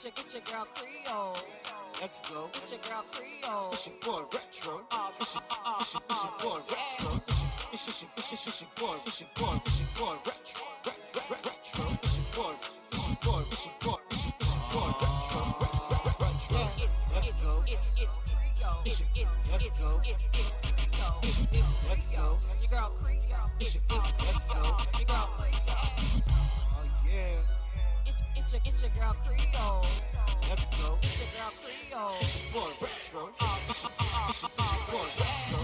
It's your girl Creole. Let's go. It's your girl Creole. It's your boy Retro. It's your boy Retro. It's your boy. It's your boy Retro. Retro. It's your boy. Retro. Let's go. It's Creole. Let's go. It's Creole. Let's go. Your girl Creole. Let's go. Your girl Creole. Oh yeah. It's your girl Creole. Let's go. It's your girl Creole. It's your boy Retro. It's your boy Retro.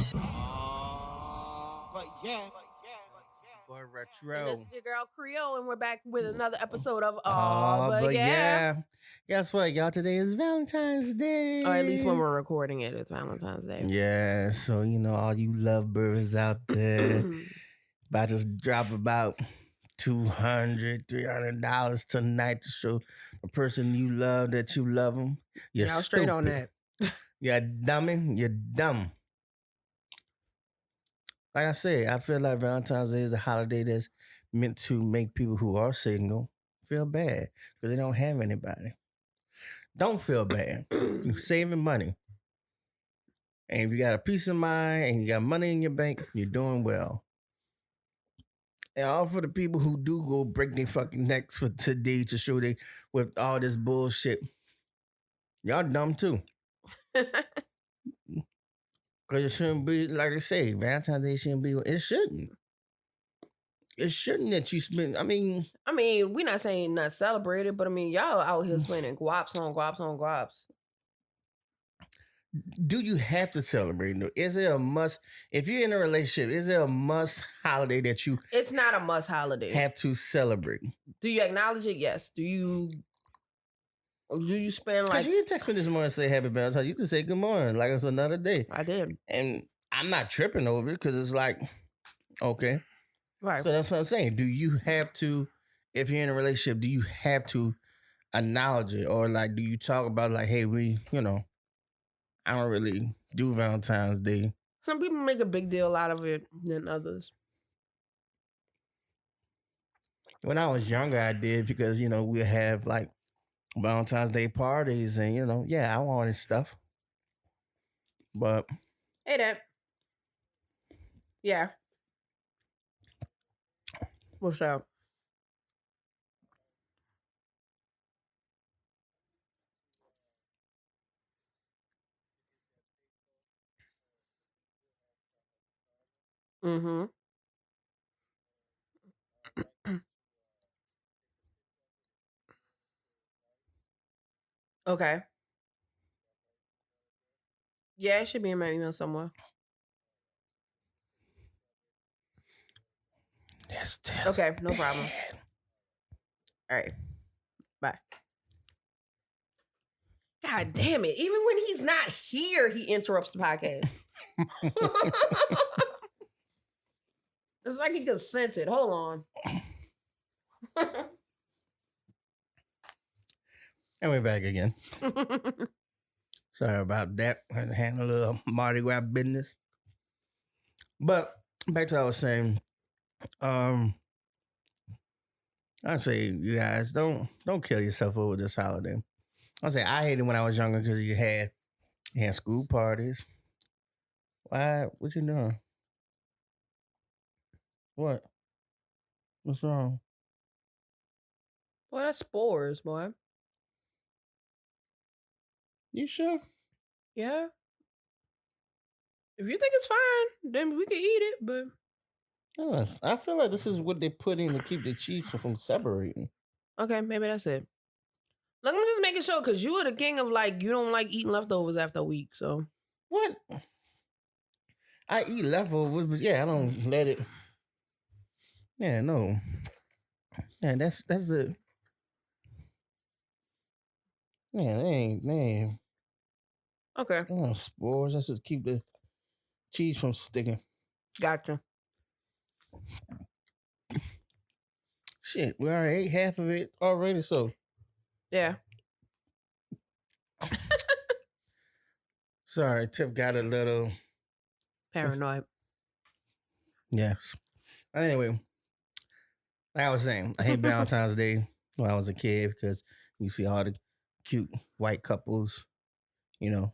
But yeah. Boy Retro. And this is your girl Creole, and we're back with another episode of But yeah. Guess what, y'all? Today is Valentine's Day. Or at least when we're recording it, it's Valentine's Day. Yeah, so all you lovebirds out there about to drop about $200, $300 tonight to show the person you love that you love them. You're Y'all straight on stupid. that. You're dummy. You're dumb. Like I said, I feel like Valentine's Day is a holiday that's meant to make people who are single feel bad because they don't have anybody. Don't feel bad. You're saving money. And if you got a peace of mind and you got money in your bank, you're doing well. And all for the people who do go break their fucking necks for today to show they with all this bullshit. Y'all dumb too. Because it shouldn't be, like I say, Valentine's Day shouldn't be, it shouldn't. It shouldn't that you spend, I mean, we're not saying not celebrate it, but y'all out here spending guaps on guaps on guaps. Do you have to celebrate? Is it a must? If you're in a relationship, is it a must holiday that you It's not a must holiday. have to celebrate? Do you acknowledge it? Yes. Do you spend Because you didn't text me this morning and say happy Valentine's. You just say good morning, like it's another day. I did. And I'm not tripping over it because it's like, okay. Right. So that's what I'm saying. Do you have to, if you're in a relationship, do you have to acknowledge it? Or like, do you talk about like, hey, I don't really do Valentine's Day. Some people make a big deal out of it than others. When I was younger, I did because, we have like Valentine's Day parties and, I wanted stuff. But. Hey, Dad. Yeah. What's up? Mm-hmm. Okay. Yeah, it should be in my email somewhere. Okay, no problem. All right. Bye. God damn it. Even when he's not here, he interrupts the podcast. It's like he could sense it. Hold on. And we're back again. Sorry about that. I had to handle a little Mardi Gras business. But back to what I was saying. I say, you guys, don't kill yourself over this holiday. I say I hated when I was younger because you had school parties. Why? What you doing? What? What's wrong? Boy, that's spores, boy. You sure? Yeah. If you think it's fine, then we can eat it, but Yes, I feel like this is what they put in to keep the cheese from separating. okay, maybe that's it. Look, I'm just making sure because you are the king of you don't like eating leftovers after a week, so. What? I eat leftovers, but I don't let it. Yeah, no. Yeah, that's it. Yeah, they ain't. Okay. Spores. That's just keep the cheese from sticking. Gotcha. Shit, we already ate half of it already, so. Yeah. Sorry, Tiff got a little paranoid. Yes. Anyway, like I was saying, I hate Valentine's Day when I was a kid because you see all the cute white couples, you know,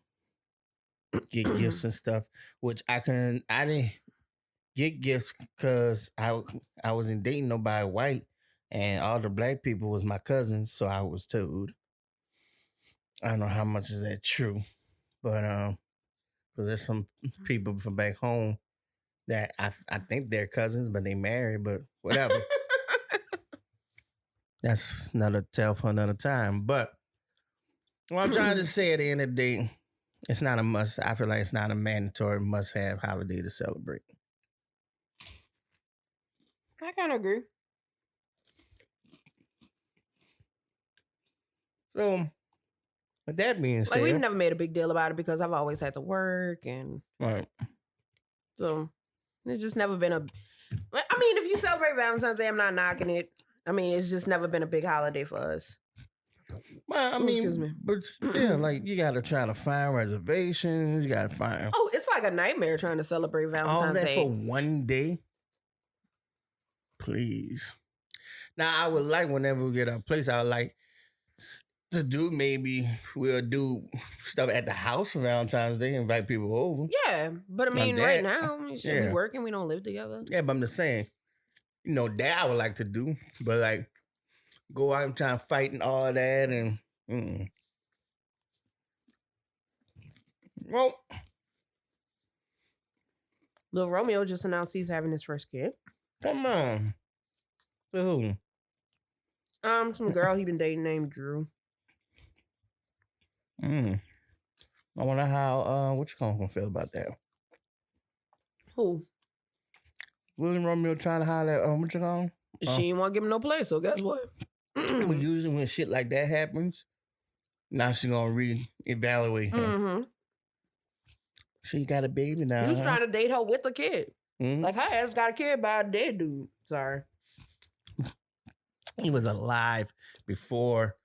get gifts and stuff. Which I didn't get gifts because I wasn't dating nobody white, and all the black people was my cousins, so I was told. I don't know how much is that true, but because there's some people from back home that I think they're cousins, but they married, but whatever. That's another tale for another time. But what I'm trying to say at the end of the day, it's not a must. I feel like it's not a mandatory must-have holiday to celebrate. I kind of agree. So, with that being said, Like, we've never made a big deal about it because I've always had to work, and right. so it's just never been a. I mean, if you celebrate Valentine's Day, I'm not knocking it. I mean, it's just never been a big holiday for us. Well, I Ooh, mean, excuse me. but still, like, you got to try to find reservations. You got to find Oh, it's like a nightmare trying to celebrate all Valentine's that Day. for one day. Please. Now, I would like, whenever we get our place, I would like to do, maybe we'll do stuff at the house for Valentine's Day, invite people over. Yeah, but I mean, Like right that. now, we should Yeah. be working. We don't live together. Yeah, but I'm just saying, that I would like to do, but like go out and try and fight and all that, and well, Lil Romeo just announced he's having his first kid. come on, to who? Some girl he been dating named Drew. I wonder how what you gonna feel about that? Who? William Romeo trying to holler at what you call him? She didn't want to give him no play, so guess what? But usually when shit like that happens, now she gonna reevaluate him. Mm-hmm. She got a baby now. He was huh? trying to date her with a kid. Mhm. Like, her ass got a kid by a dead dude. Sorry. He was alive before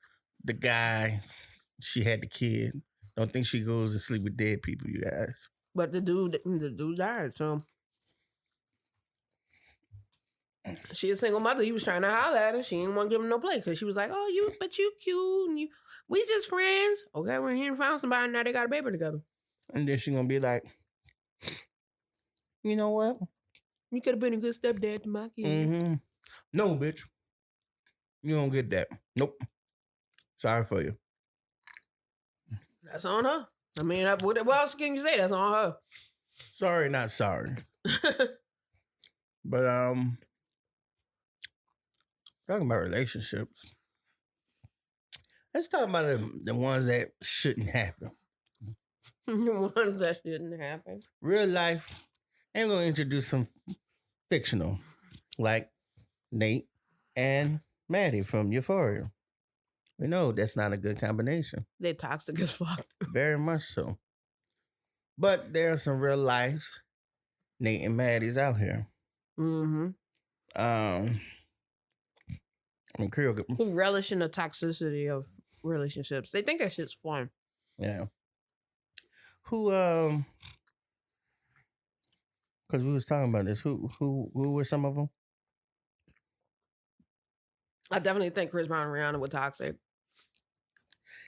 the guy she had the kid. Don't think she goes to sleep with dead people, you guys. But the dude died, so she a single mother. He was trying to holler at her. She didn't want to give him no play because she was like, "Oh, you cute, and we just friends." Okay, we're here and found somebody. Now they got a baby together. And then she gonna be like, you know what? You could have been a good stepdad to my kid. Mm-hmm. No, bitch. You don't get that. Nope. Sorry for you. That's on her. I mean, what else can you say? That's on her. Sorry, not sorry. But talking about relationships. Let's talk about the ones that shouldn't happen. The ones that shouldn't happen. Real life. I'm gonna introduce some fictional, like Nate and Maddie from Euphoria. We know that's not a good combination. They toxic as fuck. Very much so. But there are some real lives, Nate and Maddie's out here. Mm-hmm. I mean, Creole. Who relish in the toxicity of relationships. They think that shit's fun. Yeah. Who because we was talking about this. Who were some of them? I definitely think Chris Brown and Rhianna were toxic.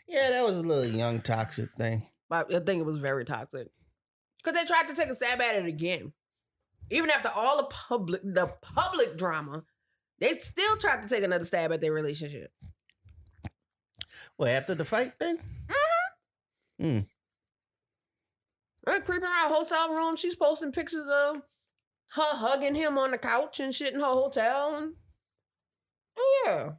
Yeah, that was a little young toxic thing. But I think it was very toxic. Because they tried to take a stab at it again. Even after all the public drama, they still tried to take another stab at their relationship. Well, after the fight thing? Mm-hmm. They're creeping around a hotel room. She's posting pictures of her hugging him on the couch and shit in her hotel. And oh, yeah.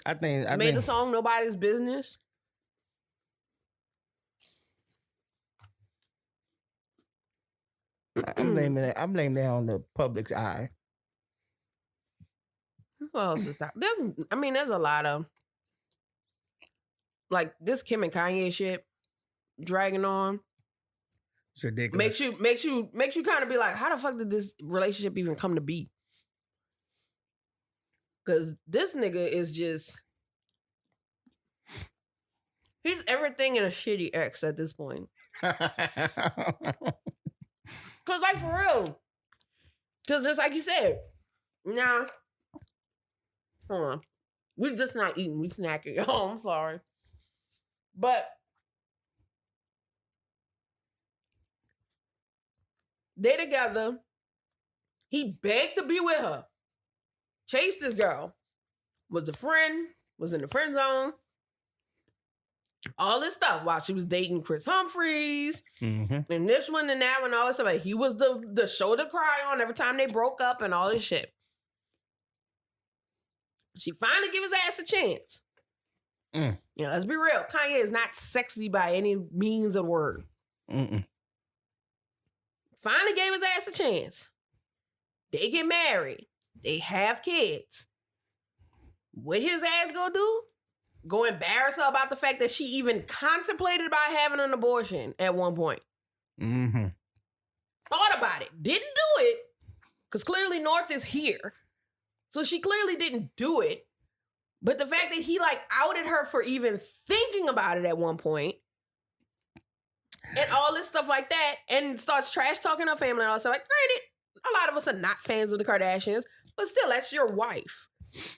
I think Made the song Nobody's Business. I'm blaming that. I'm blaming that on the public's eye. Who else is that? There's a lot of like this Kim and Kanye shit dragging on. It's ridiculous. Makes you kind of be like, how the fuck did this relationship even come to be? Because this nigga is just he's everything in a shitty ex at this point. Cause like for real. Cause just like you said, nah. Hold on. We're just not eating. We snacking. Oh, I'm sorry. But they together. He begged to be with her. Chased this girl. Was a friend. Was in the friend zone. All this stuff while she was dating Chris Humphries. Mm-hmm. And this one and that one, all this stuff. Like, he was the shoulder to cry on every time they broke up and all this shit. She finally gave his ass a chance. You know, let's be real. Kanye is not sexy by any means of the word. Mm-mm. Finally gave his ass a chance. They get married. They have kids. What his ass gonna do? Go embarrass her about the fact that she even contemplated about having an abortion at one point. Mm-hmm. Thought about it. Didn't do it. Because clearly North is here. So she clearly didn't do it. But the fact that he like outed her for even thinking about it at one point and all this stuff like that and starts trash talking her family and all that stuff. Like, granted, a lot of us are not fans of the Kardashians, but still, that's your wife.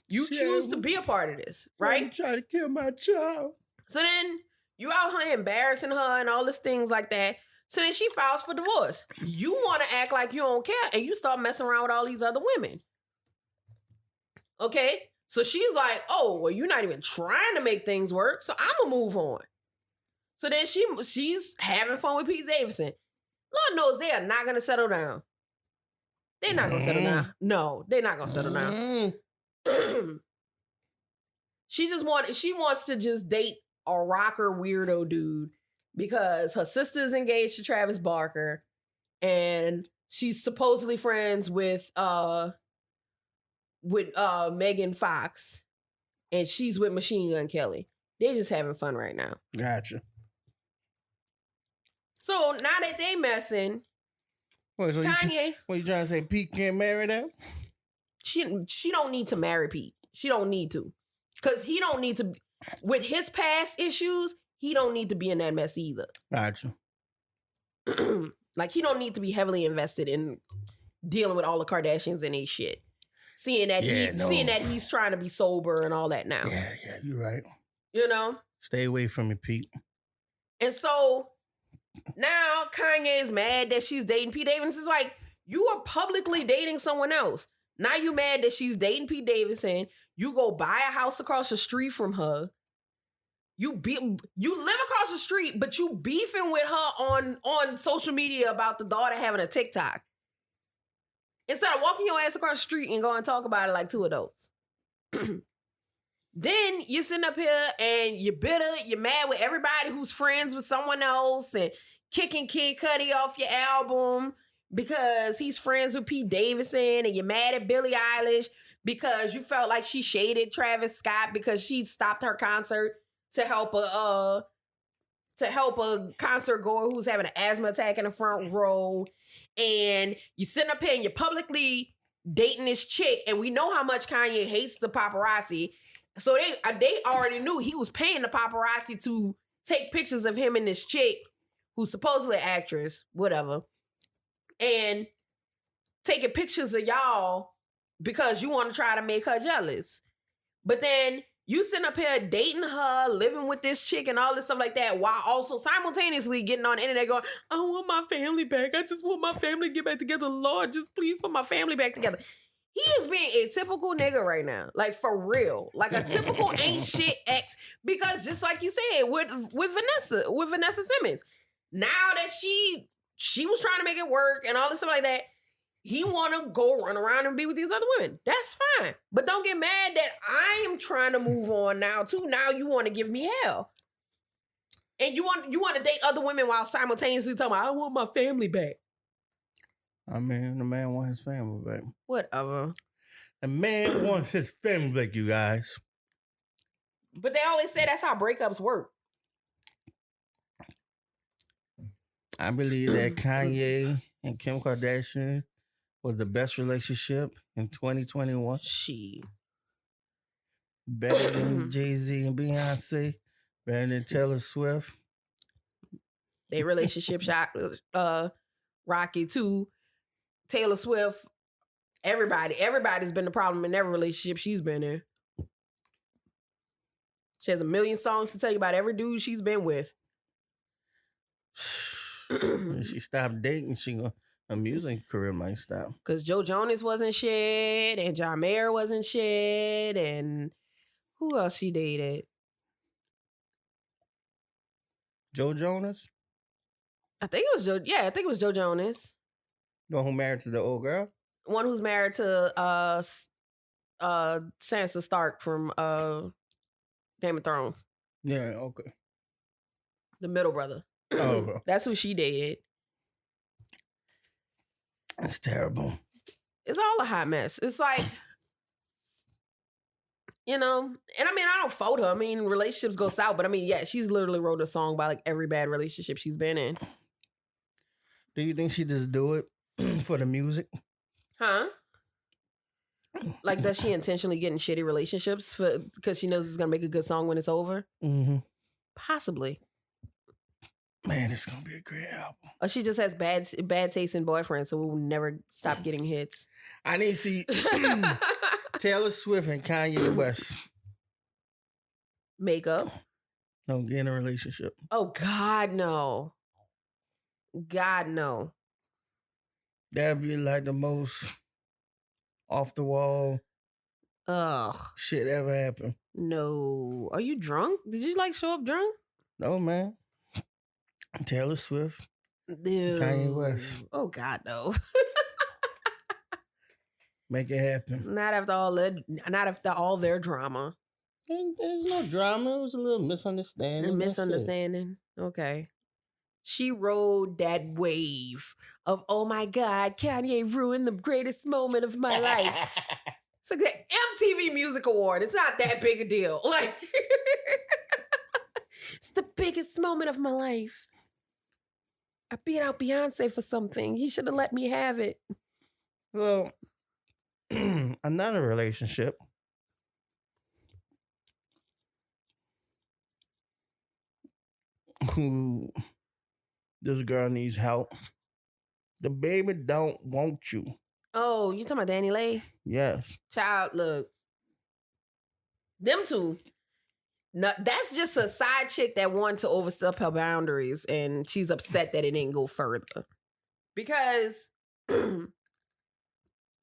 You choose to be a part of this, right? Try to kill my child. So then you out here embarrassing her and all these things like that. So then she files for divorce. You want to act like you don't care and you start messing around with all these other women. Okay? So she's like, oh, well, you're not even trying to make things work, so I'm going to move on. So then she's having fun with Pete Davidson. Lord knows they are not going to settle down. They're not going to settle down. No, they're not going to settle down. She wants to just date a rocker weirdo dude because her sister's engaged to Travis Barker and she's supposedly friends with Megan Fox and she's with Machine Gun Kelly. They're just having fun right now. Gotcha. So now that they messing, Wait, so Kanye, what you trying to say? Pete can't marry them? she don't need to marry Pete. She don't need to. Because he don't need to, with his past issues, he don't need to be in that mess either. Gotcha. Like, he don't need to be heavily invested in dealing with all the Kardashians and their shit. Seeing that he's trying to be sober and all that now. Yeah, you're right. You know? Stay away from me, Pete. And so now Kanye is mad that she's dating Pete Davidson. It's like, you are publicly dating someone else. Now you mad that she's dating Pete Davidson. You go buy a house across the street from her. You live across the street, but you beefing with her on social media about the daughter having a TikTok. Instead of walking your ass across the street and going and talk about it like two adults. Then you're sitting up here and you're bitter, you're mad with everybody who's friends with someone else and kicking Kid Cudi off your album because he's friends with Pete Davidson, and you're mad at Billie Eilish because you felt like she shaded Travis Scott because she stopped her concert to help a concert goer who's having an asthma attack in the front row. And you're sitting up here and you're publicly dating this chick, and we know how much Kanye hates the paparazzi. So they already knew he was paying the paparazzi to take pictures of him and this chick who's supposedly an actress, whatever, and taking pictures of y'all because you want to try to make her jealous. But then you sitting up here dating her, living with this chick and all this stuff like that, while also simultaneously getting on the internet going, I want my family back. I just want my family to get back together. Lord, just please put my family back together. He is being a typical nigga right now. Like, for real. Like a typical ain't shit ex. Because just like you said, with Vanessa Simmons, now that she was trying to make it work and all this stuff like that, he want to go run around and be with these other women. That's fine. But don't get mad that I am trying to move on now, too. Now you want to give me hell. And you want to date other women while simultaneously talking about, I want my family back. I mean, the man wants his family back. Whatever. The man wants his family back, you guys. But they always say that's how breakups work. I believe that Kanye and Kim Kardashian was the best relationship in 2021. She. Better than Jay-Z and Beyonce. Better than Taylor Swift. Their relationship shot rocky too. Taylor Swift, everybody's been the problem in every relationship she's been in. She has a million songs to tell you about every dude she's been with. When she stopped dating, her music career might stop. Because Joe Jonas wasn't shit, and John Mayer wasn't shit, and who else she dated? Joe Jonas? I think it was Joe. Yeah, I think it was Joe Jonas. The one who married to the old girl? One who's married to Sansa Stark from Game of Thrones. Yeah, okay. The middle brother. Oh, That's who she dated. that's terrible. It's all a hot mess. It's like, you know, and I mean, I don't fault her. I mean, relationships go south, but I mean, yeah, she's literally wrote a song about like every bad relationship she's been in. Do you think she just do it for the music? Huh? Like, does she intentionally get in shitty relationships because she knows it's gonna make a good song when it's over? Mm-hmm. Possibly. Man, it's gonna be a great album. Or she just has bad taste in boyfriends, so we'll never stop getting hits. I need to see Taylor Swift and Kanye West Makeup. don't get in a relationship. Oh God, no. God, no. That'd be like the most off the wall Ugh. shit ever happened. No. Are you drunk? Did you like show up drunk? No, man. Taylor Swift, Dude. Kanye West. Oh God, no. Make it happen. Not after all their drama. There's no drama. It was a little misunderstanding. A misunderstanding. Okay. She rode that wave of, oh my God, Kanye ruined the greatest moment of my life. It's like the MTV Music Award. It's not that big a deal. Like, it's the biggest moment of my life. I beat out Beyonce for something. He should have let me have it. Well, another relationship. Who this girl needs help. The baby don't want you. Oh, you talking about Dannileigh? Yes. Child, look. Them two. No, that's just a side chick that wanted to overstep her boundaries, and she's upset that it didn't go further. Because,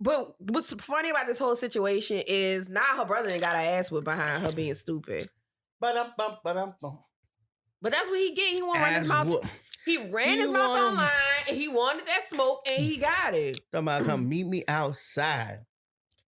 but what's funny about this whole situation is now her brother ain't got her ass whipped behind her being stupid. But that's what he get. He want to run his mouth. He ran his mouth online, and he wanted that smoke, and he got it. Somebody come meet me outside.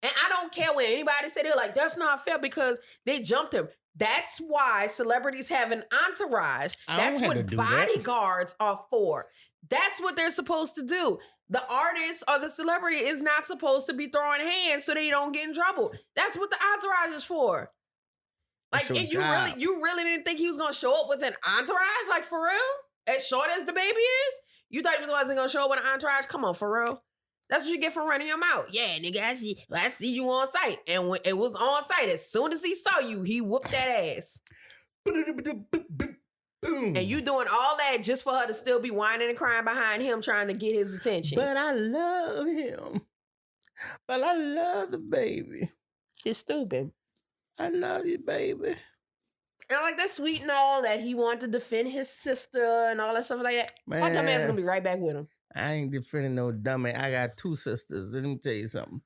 And I don't care when anybody say they're like, that's not fair because they jumped him. That's why celebrities have an entourage. That's what bodyguards are for. That's what they're supposed to do. The artist or the celebrity is not supposed to be throwing hands so they don't get in trouble. That's what the entourage is for. Like, and you really didn't think he was gonna show up with an entourage? Like, for real? As short as the baby is? You thought he wasn't gonna show up with an entourage? Come on, for real. That's what you get for running your mouth. Yeah, nigga, I see you on site. And when it was on site, as soon as he saw you, he whooped that ass. And you doing all that just for her to still be whining and crying behind him trying to get his attention. But I love him. But I love the baby. It's stupid. I love you, baby. And like, that's sweet and all that he wanted to defend his sister and all that stuff like that. My dumb ass gonna be right back with him. I ain't defending no dummy. I got two sisters. Let me tell you something.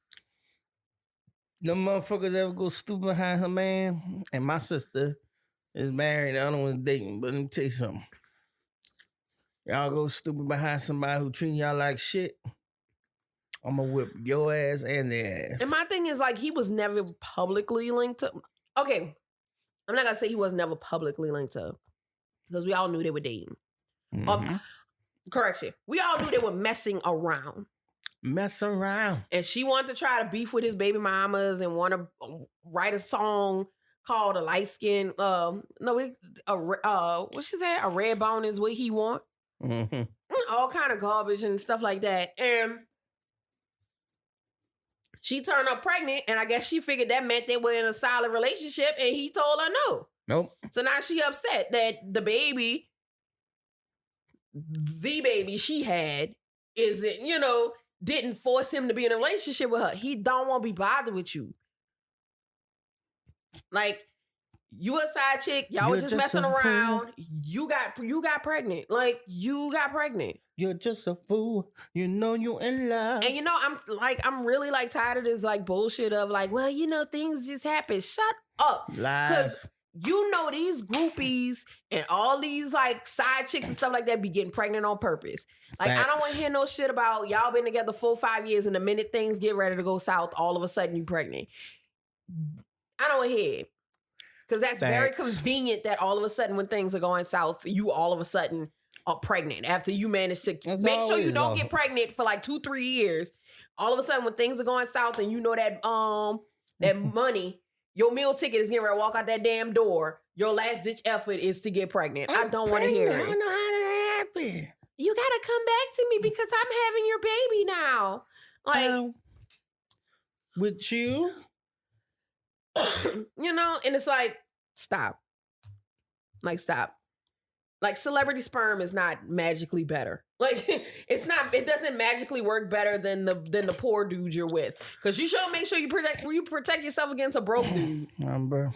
No motherfuckers ever go stupid behind her man. And my sister is married. The other one's dating. But let me tell you something. Y'all go stupid behind somebody who treating y'all like shit. I'm gonna whip your ass and their ass. And my thing is, like, he was never publicly linked to... Okay, I'm not gonna say he was never publicly linked to her. Because we all knew they were dating. Mm-hmm. Correction. We all knew they were messing around. Mess around. And she wanted to try to beef with his baby mamas and want to write a song called A Light Skin. What she said? A red bone is what he want. Mm-hmm. All kind of garbage and stuff like that. And she turned up pregnant, and I guess she figured that meant they were in a solid relationship, and he told her no. Nope. So now she upset that the baby she had didn't force him to be in a relationship with her. He don't want to be bothered with you. Like, You a side chick. Y'all was just messing around. You got pregnant. Like, you got pregnant. You're just a fool. You know you in love. And I'm really like tired of this like bullshit of like, well, things just happen. Shut up. Lies. These groupies and all these like side chicks and stuff like that be getting pregnant on purpose. Like, Facts. I don't want to hear no shit about y'all been together 5 years and the minute things get ready to go south, all of a sudden you pregnant. I don't want to hear it. Because that's very convenient that all of a sudden when things are going south, you all of a sudden are pregnant after you manage to make sure you don't get pregnant for like 2-3 years. All of a sudden when things are going south and you know that that money, your meal ticket is getting ready to walk out that damn door. Your last ditch effort is to get pregnant. I don't want to hear it. I don't know how that happened. You got to come back to me because I'm having your baby now. Like, with you? And it's like, stop. Like, stop. Like, celebrity sperm is not magically better. Like, it doesn't magically work better than the poor dude you're with. Because you should make sure you protect yourself against a broke dude. Bro.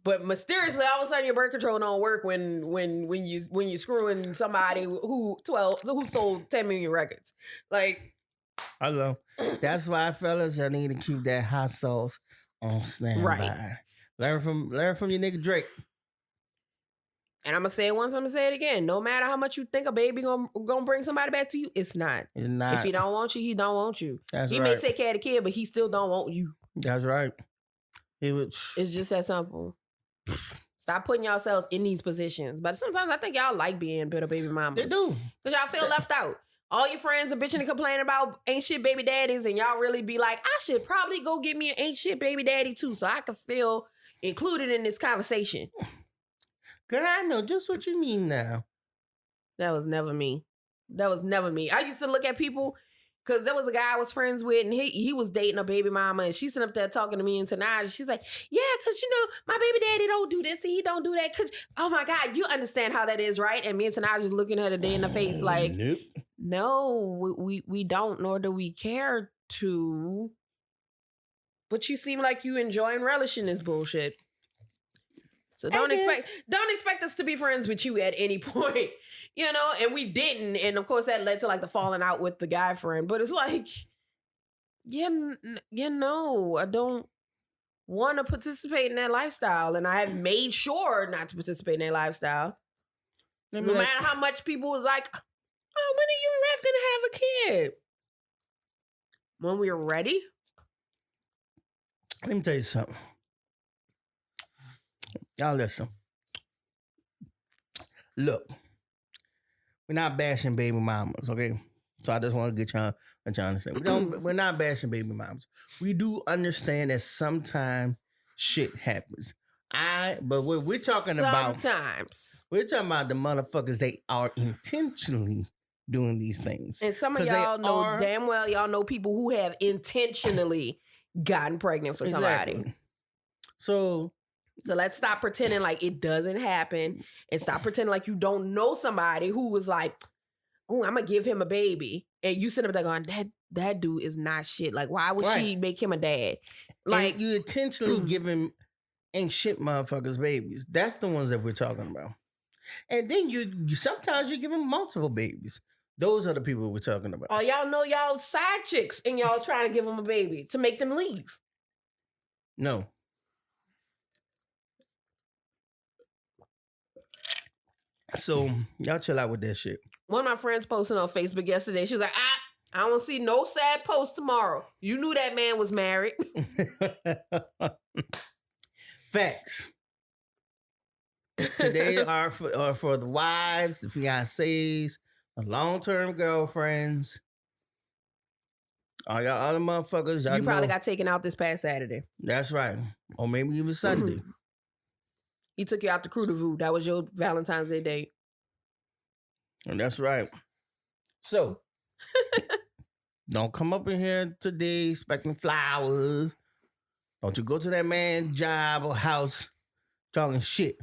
But mysteriously, all of a sudden, your birth control don't work when you screwing somebody who sold 10 million records. Like, hello. That's why, fellas, I need to keep that hot sauce on standby. Right. Learn from your nigga Drake. And I'm gonna say it once, I'm gonna say it again. No matter how much you think a baby gonna bring somebody back to you, it's not. It's not. If he don't want you, he don't want you. He may take care of the kid, but he still don't want you. That's right. It's just that simple. Stop putting yourselves in these positions. But sometimes I think y'all like being bitter baby mamas. They do. Because y'all feel left out. All your friends are bitching and complaining about ain't shit baby daddies, and y'all really be like, I should probably go get me an ain't shit baby daddy too, so I can feel included in this conversation. Girl, I know just what you mean now. That was never me. I used to look at people, because there was a guy I was friends with, and he was dating a baby mama, and she's sitting up there talking to me and Tanaja. She's like, yeah, because, my baby daddy don't do this, and he don't do that, because, oh my God, you understand how that is, right? And me and Tanaja looking at her day in the face like, nope. No, we don't, nor do we care to. But you seem like you enjoy and relish in this bullshit. So don't expect us to be friends with you at any point, and we didn't. And of course that led to like the falling out with the guy friend. But it's like, I don't want to participate in that lifestyle. And I have made sure not to participate in that lifestyle. No matter how much people was like, oh, when are you and Ref gonna have a kid? When we're ready? Let me tell you something. Y'all listen. Look, we're not bashing baby mamas, okay? So I just want to get y'all to understand. We're not bashing baby mamas. We do understand that sometimes shit happens. But what we're talking about, we're talking about the motherfuckers, they are intentionally doing these things. And some of y'all know damn well, y'all know people who have intentionally gotten pregnant for somebody. Exactly. So let's stop pretending like it doesn't happen, and stop pretending like you don't know somebody who was like, oh, I'm gonna give him a baby. And you sit up there going, that dude is not shit. Like, why would she make him a dad? Like, and you intentionally give him ain't shit motherfuckers babies. That's the ones that we're talking about. And then you sometimes you give them multiple babies. Those are the people we're talking about. Oh, y'all know y'all side chicks and y'all trying to give them a baby to make them leave. No. So y'all chill out with that shit. One of my friends posted on Facebook yesterday. She was like, I don't see no sad posts tomorrow. You knew that man was married. Facts. Today are for the wives, the fiancés, the long-term girlfriends. All y'all other motherfuckers. You probably got taken out this past Saturday. That's right. Or maybe even Sunday. He took you out to Crudeville. That was your Valentine's Day date. And that's right. So, don't come up in here today expecting flowers. Don't you go to that man's job or house talking shit.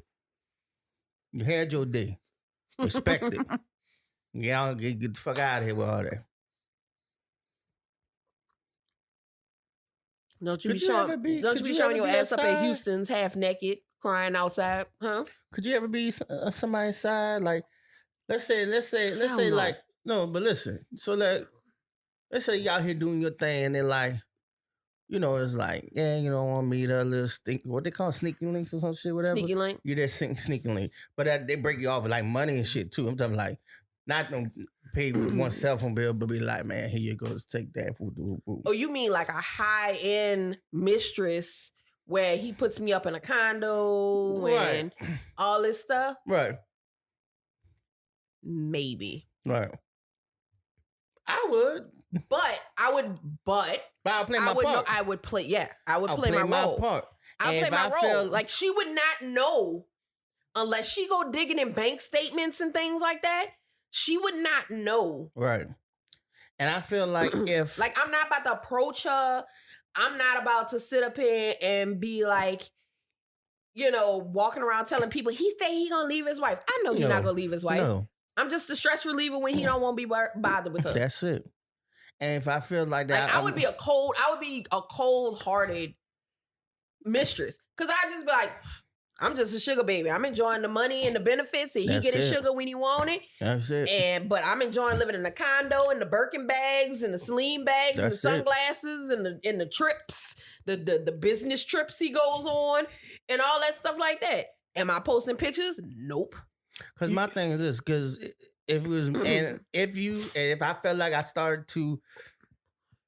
You had your day. Respect it. Y'all get the fuck out of here with all that. Don't you be showing your ass up at Houston's half naked, crying outside, huh? Could you ever be somebody's side? Like, let's say, Hell no. like, no, but listen. So, like, let's say you out here doing your thing, and then, like, you know, it's like, yeah, you don't want me to little what they call sneaking links or some shit, whatever. Sneaky link. You're there sneaking link. But they break you off with like money and shit too. I'm talking like, not them pay one cell phone bill, but be like, man, here you go, just take that. Oh, you mean like a high-end mistress where he puts me up in a condo and all this stuff? Right. Maybe. Right. I would. But I'll play my part. I would play my role. Part. I'll play my role. Like, she would not know unless she go digging in bank statements and things like that. She would not know. Right. And I feel like if... Like, I'm not about to approach her. I'm not about to sit up here and be like, you know, walking around telling people he say he gonna leave his wife. I know he's not gonna leave his wife. No. I'm just a stress reliever when he don't want to be bothered with her. That's it. And if I feel like that, I would be a cold-hearted mistress. Cause I just be like, I'm just a sugar baby. I'm enjoying the money and the benefits, and he get his sugar when he want it. That's it. But I'm enjoying living in the condo and the Birkin bags and the Celine bags and the sunglasses and the trips, the business trips he goes on and all that stuff like that. Am I posting pictures? Nope. Because my thing is this, because if it was, if I felt like I started to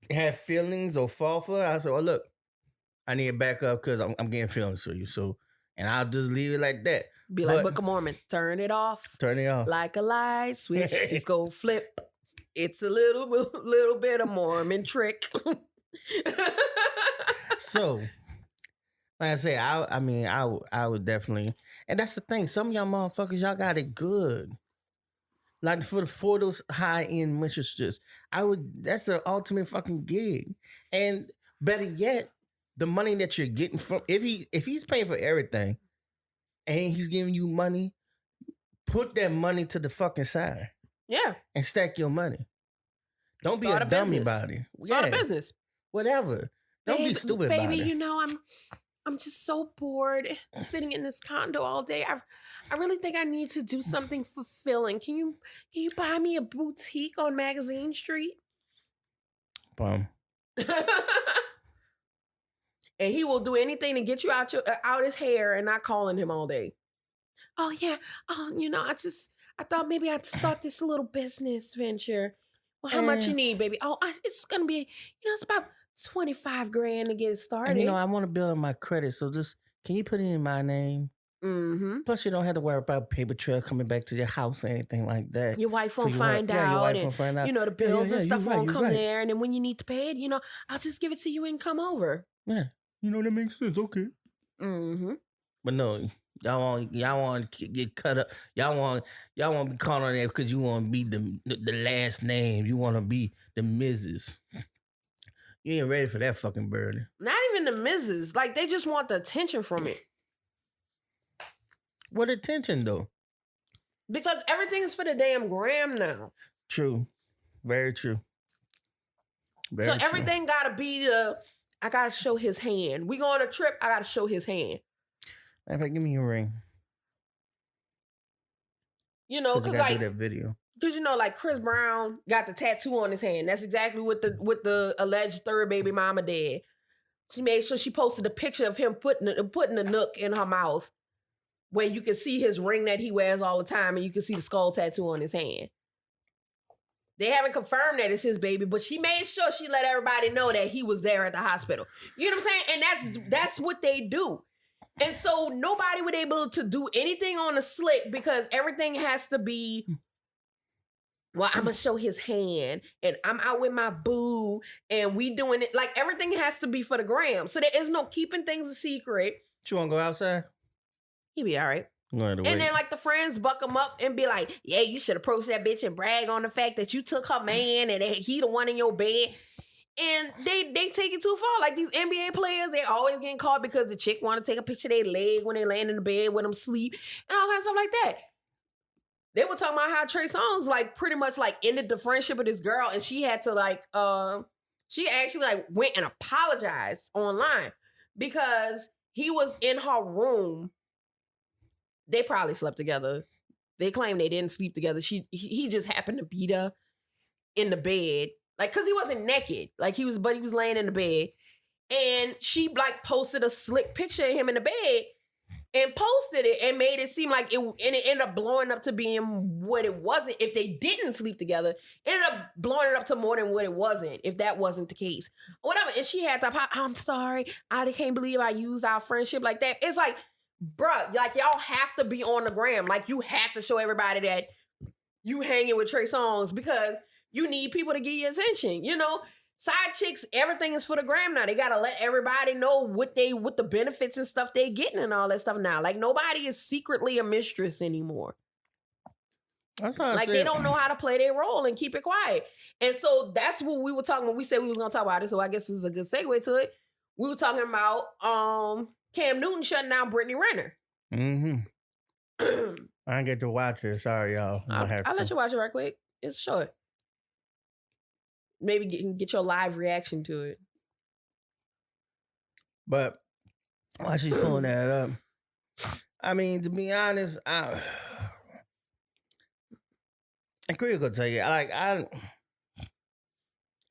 have feelings or fall for it, I said, well, look, I need to back up because I'm getting feelings for you. So, and I'll just leave it like that. Be like Book of Mormon, turn it off. Turn it off. Like a light switch, just go flip. It's a little bit of Mormon trick. So, like I say, I would definitely, and that's the thing. Some of y'all motherfuckers, y'all got it good. Like for those high end mistresses, that's the ultimate fucking gig. And better yet, the money that you're getting from if he's paying for everything, and he's giving you money, put that money to the fucking side. Yeah, and stack your money. Don't be a dummy about it. Start a business, whatever. Don't be stupid about it. Baby, you know I'm just so bored sitting in this condo all day. I really think I need to do something fulfilling. Can you buy me a boutique on Magazine Street? Bum. And he will do anything to get you out his hair and not calling him all day. Oh yeah. Oh, you know, I thought maybe I'd start this little business venture. Well, how much you need, baby? Oh, it's gonna be, it's about $25,000 to get started. And I want to build on my credit, so just can you put it in my name? Mm-hmm. Plus, you don't have to worry about paper trail coming back to your house or anything like that. Your wife won't find out. Your wife won't find out. The bills and stuff won't come there. And then when you need to pay it, I'll just give it to you and come over. Yeah, that makes sense. Okay. Mm-hmm. But no, y'all want to get cut up. Y'all want to be caught on that because you want to be the last name. You want to be the Mrs. You ain't ready for that fucking burden. Not even the Mrs. Like, they just want the attention from it. What attention, though? Because everything is for the damn gram now. True. Very true. So everything got to be I got to show his hand. We go on a trip, I got to show his hand. Matter of fact, give me your ring. Because like... do that video. Because, like Chris Brown got the tattoo on his hand. That's exactly what the alleged third baby mama did. She made sure she posted a picture of him putting a nook in her mouth where you can see his ring that he wears all the time and you can see the skull tattoo on his hand. They haven't confirmed that it's his baby, but she made sure she let everybody know that he was there at the hospital. You know what I'm saying? And that's what they do. And so nobody would be able to do anything on the slick because everything has to be, well, I'm going to show his hand and I'm out with my boo and we doing it. Like, everything has to be for the gram. So there is no keeping things a secret. You want to go outside? He be all right. And then, like, the friends buck him up and be like, yeah, you should approach that bitch and brag on the fact that you took her man and he the one in your bed. And they take it too far. Like, these NBA players, they always getting caught because the chick want to take a picture of their leg when they land in the bed with them sleep and all kinds of stuff like that. They were talking about how Trey Songz, like, pretty much, like, ended the friendship with this girl and she had to, like, she actually, like, went and apologized online because he was in her room they probably slept together. They claim they didn't sleep together. He just happened to beat her in the bed, like, cause he wasn't naked, like he was laying in the bed, and she like posted a slick picture of him in the bed and posted it and made it seem like and it ended up blowing up to being what it wasn't. If they didn't sleep together, it ended up blowing it up to more than what it wasn't, if that wasn't the case. Whatever. And she had to, I'm sorry, I can't believe I used our friendship like that. It's like, bruh, like y'all have to be on the gram. Like you have to show everybody that you hanging with Trey Songz because you need people to give you attention, you know? Side chicks, everything is for the gram now. They gotta let everybody know what the benefits and stuff they getting and all that stuff now. Like nobody is secretly a mistress anymore. That's what like they don't know how to play their role and keep it quiet. And so that's what we were talking when we said we was gonna talk about it. So I guess this is a good segue to it. We were talking about Cam Newton shutting down Brittany Renner. Mm-hmm. I didn't get to watch it. Sorry, y'all. I'll let you watch it right quick. It's short. Maybe get your live reaction to it. But while she's pulling that up, I mean, to be honest, and Korea could tell you,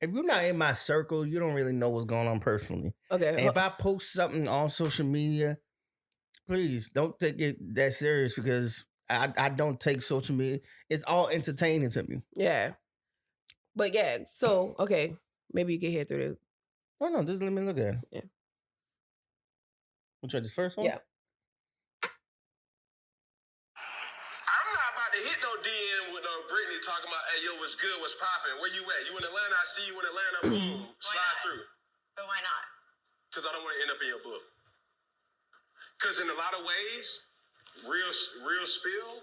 if you're not in my circle, you don't really know what's going on personally. Okay. And if I post something on social media, please don't take it that serious because I don't take social media. It's all entertaining to me. Yeah. But yeah, so, okay. Maybe you can hear through this. Oh, no, just let me look at it. Yeah. We'll try this first one? Yeah. I'm not about to hit no DM with no Brittany talking about, hey, yo, what's good, what's popping? Where you at? You in Atlanta? I see you in Atlanta. Boom. Slide through. But why not? Because I don't want to end up in your book. Because in a lot of ways, real spill,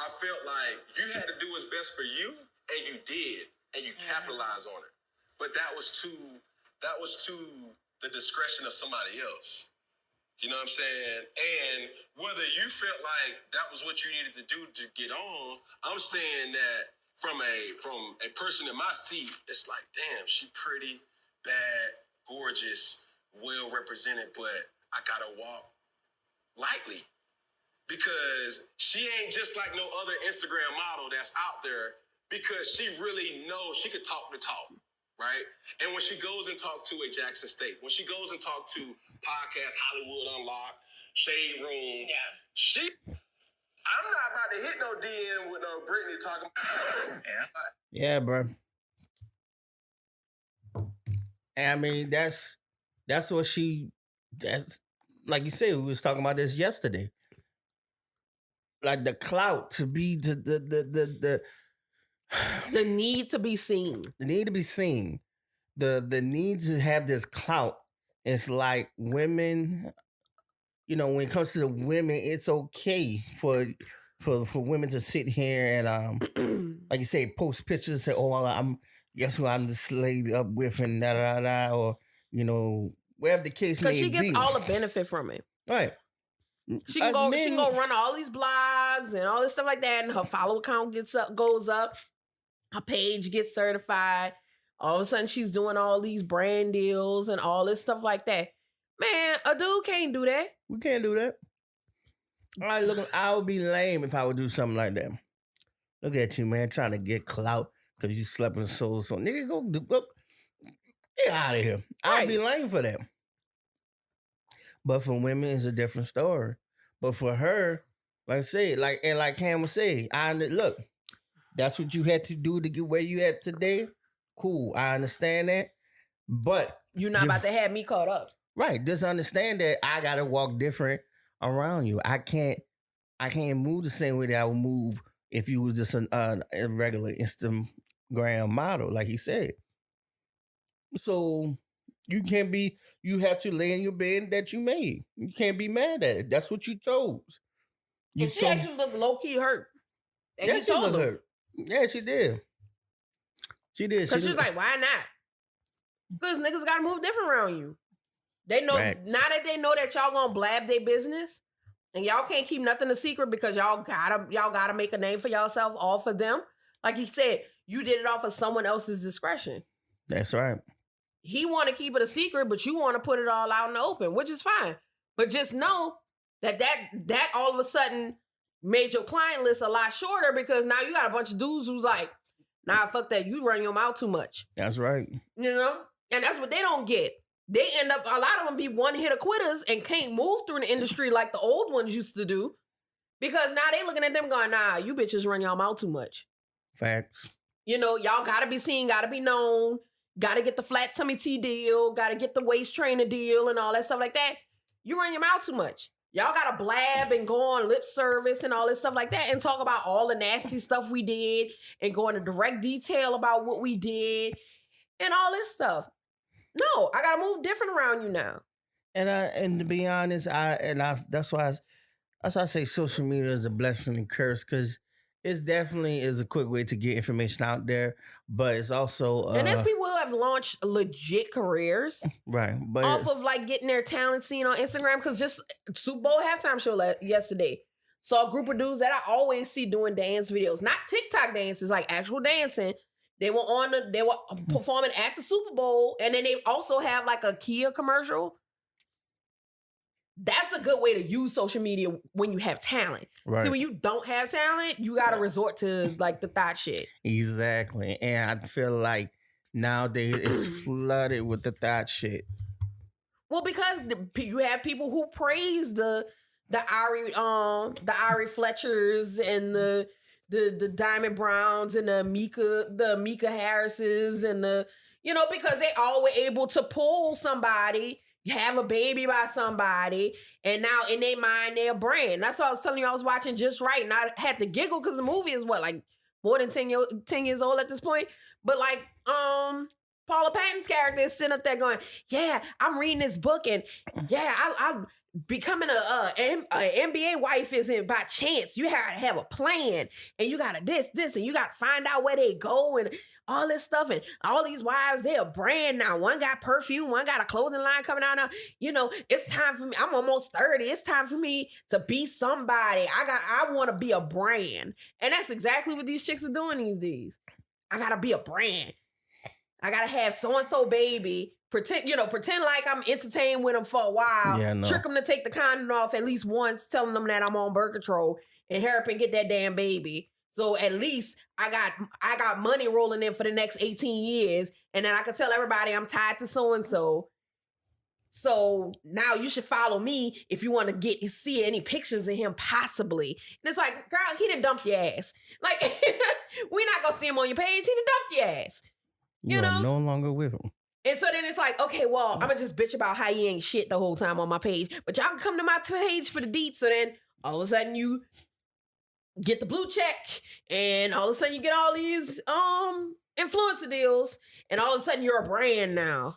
I felt like you had to do what's best for you, and you did, and you capitalized on it. But that was to the discretion of somebody else. You know what I'm saying? And whether you felt like that was what you needed to do to get on, I'm saying that from a person in my seat, it's like, damn, she pretty, bad, gorgeous, well represented, but I gotta walk lightly. Because she ain't just like no other Instagram model that's out there, because she really knows she could talk the talk, right? And when she goes and talk to a Jackson State, when she goes and talk to Podcast Hollywood Unlocked, Shade Room, I'm not about to hit no DM with no Brittany talking about Yeah, bro. And I mean, that's what that's like you said, we was talking about this yesterday. Like the clout to be the need to be seen. The need to be seen. The need to have this clout. It's like women, you know, when it comes to the women, it's okay for women to sit here and like you say, post pictures, say, oh, guess who I'm just laid up with and da da da, or you know, wherever the case may be. Because she gets all the benefit from it. Right. She can go run all these blogs and all this stuff like that, and her follow count goes up. Her page gets certified. All of a sudden, she's doing all these brand deals and all this stuff like that. Man, a dude can't do that. We can't do that. All right, look, I would be lame if I would do something like that. Look at you, man, trying to get clout because you slept with so. Nigga, go get out of here. I'd be lame for that. But for women, it's a different story. But for her, like I said, like Cam was saying, look, that's what you had to do to get where you at today. Cool, I understand that. But you're not about to have me caught up. Right. Just understand that I gotta walk different around you. I can't move the same way that I would move if you was just a regular Instagram model, like he said. So you have to lay in your bed that you made. You can't be mad at it. That's what you chose. And she actually looked low-key hurt. And yeah, she looked hurt. Yeah, she did. She did. Because she's like, why not? Because niggas gotta move different around you. They know, now that they know that y'all gonna blab their business, and y'all can't keep nothing a secret because y'all gotta make a name for yourself all for them. Like he said, you did it off of someone else's discretion. That's right. He want to keep it a secret, but you want to put it all out in the open, which is fine. But just know That all of a sudden made your client list a lot shorter because now you got a bunch of dudes who's like, nah, fuck that. You run your mouth too much. That's right. You know? And that's what they don't get. They end up, a lot of them be one-hit quitters and can't move through the industry like the old ones used to do. Because now they looking at them going, nah, you bitches run y'all mouth too much. Facts. You know, y'all gotta be seen, gotta be known, gotta get the flat tummy tea deal, gotta get the waist trainer deal and all that stuff like that. You run your mouth too much. Y'all gotta blab and go on lip service and all this stuff like that and talk about all the nasty stuff we did and go into direct detail about what we did and all this stuff. No, I gotta move different around you now. And to be honest, that's why I say social media is a blessing and curse, because it's definitely is a quick way to get information out there, but it's also and there's people who have launched legit careers, right? But off of like getting their talent seen on Instagram. Because just Super Bowl halftime show yesterday saw a group of dudes that I always see doing dance videos, not TikTok dances, like actual dancing. They were performing at the Super Bowl, and then they also have like a Kia commercial. That's a good way to use social media when you have talent. Right. See, when you don't have talent, you got to resort to like the thought shit. Exactly. And I feel like nowadays it's flooded with the thought shit. Well, because you have people who praise the Ari Fletchers and the Diamond Browns and the Mika Harrises and because they all were able to pull somebody, have a baby by somebody, and now in their mind they're a brand. That's what I was telling you. I was watching Just Right, and I had to giggle because the movie is like more than 10 years old at this point. But like Paula Patton's character is sitting up there going, "Yeah, I'm reading this book, and yeah, I'm becoming a NBA wife isn't by chance. You have to have a plan, and you got to this, and you got to find out where they go and all this stuff. And all these wives, they're a brand now. One got perfume, one got a clothing line coming out now. It's time for me. I'm almost 30. It's time for me to be somebody. I want to be a brand." And that's exactly what these chicks are doing these days. I got to be a brand. I got to have so-and-so baby. Pretend like I'm entertained with them for a while. Yeah, no. Trick them to take the condom off at least once, telling them that I'm on birth control, and hurry up and get that damn baby. So at least I got money rolling in for the next 18 years, and then I can tell everybody I'm tied to so-and-so. So now you should follow me if you want to see any pictures of him possibly. And it's like, girl, he done dumped your ass. Like, we're not going to see him on your page. He done dumped your ass. You are no longer with him. And so then it's like, okay, well, I'm going to just bitch about how you ain't shit the whole time on my page. But y'all can come to my page for the deets. So then all of a sudden you get the blue check. And all of a sudden you get all these influencer deals. And all of a sudden you're a brand now.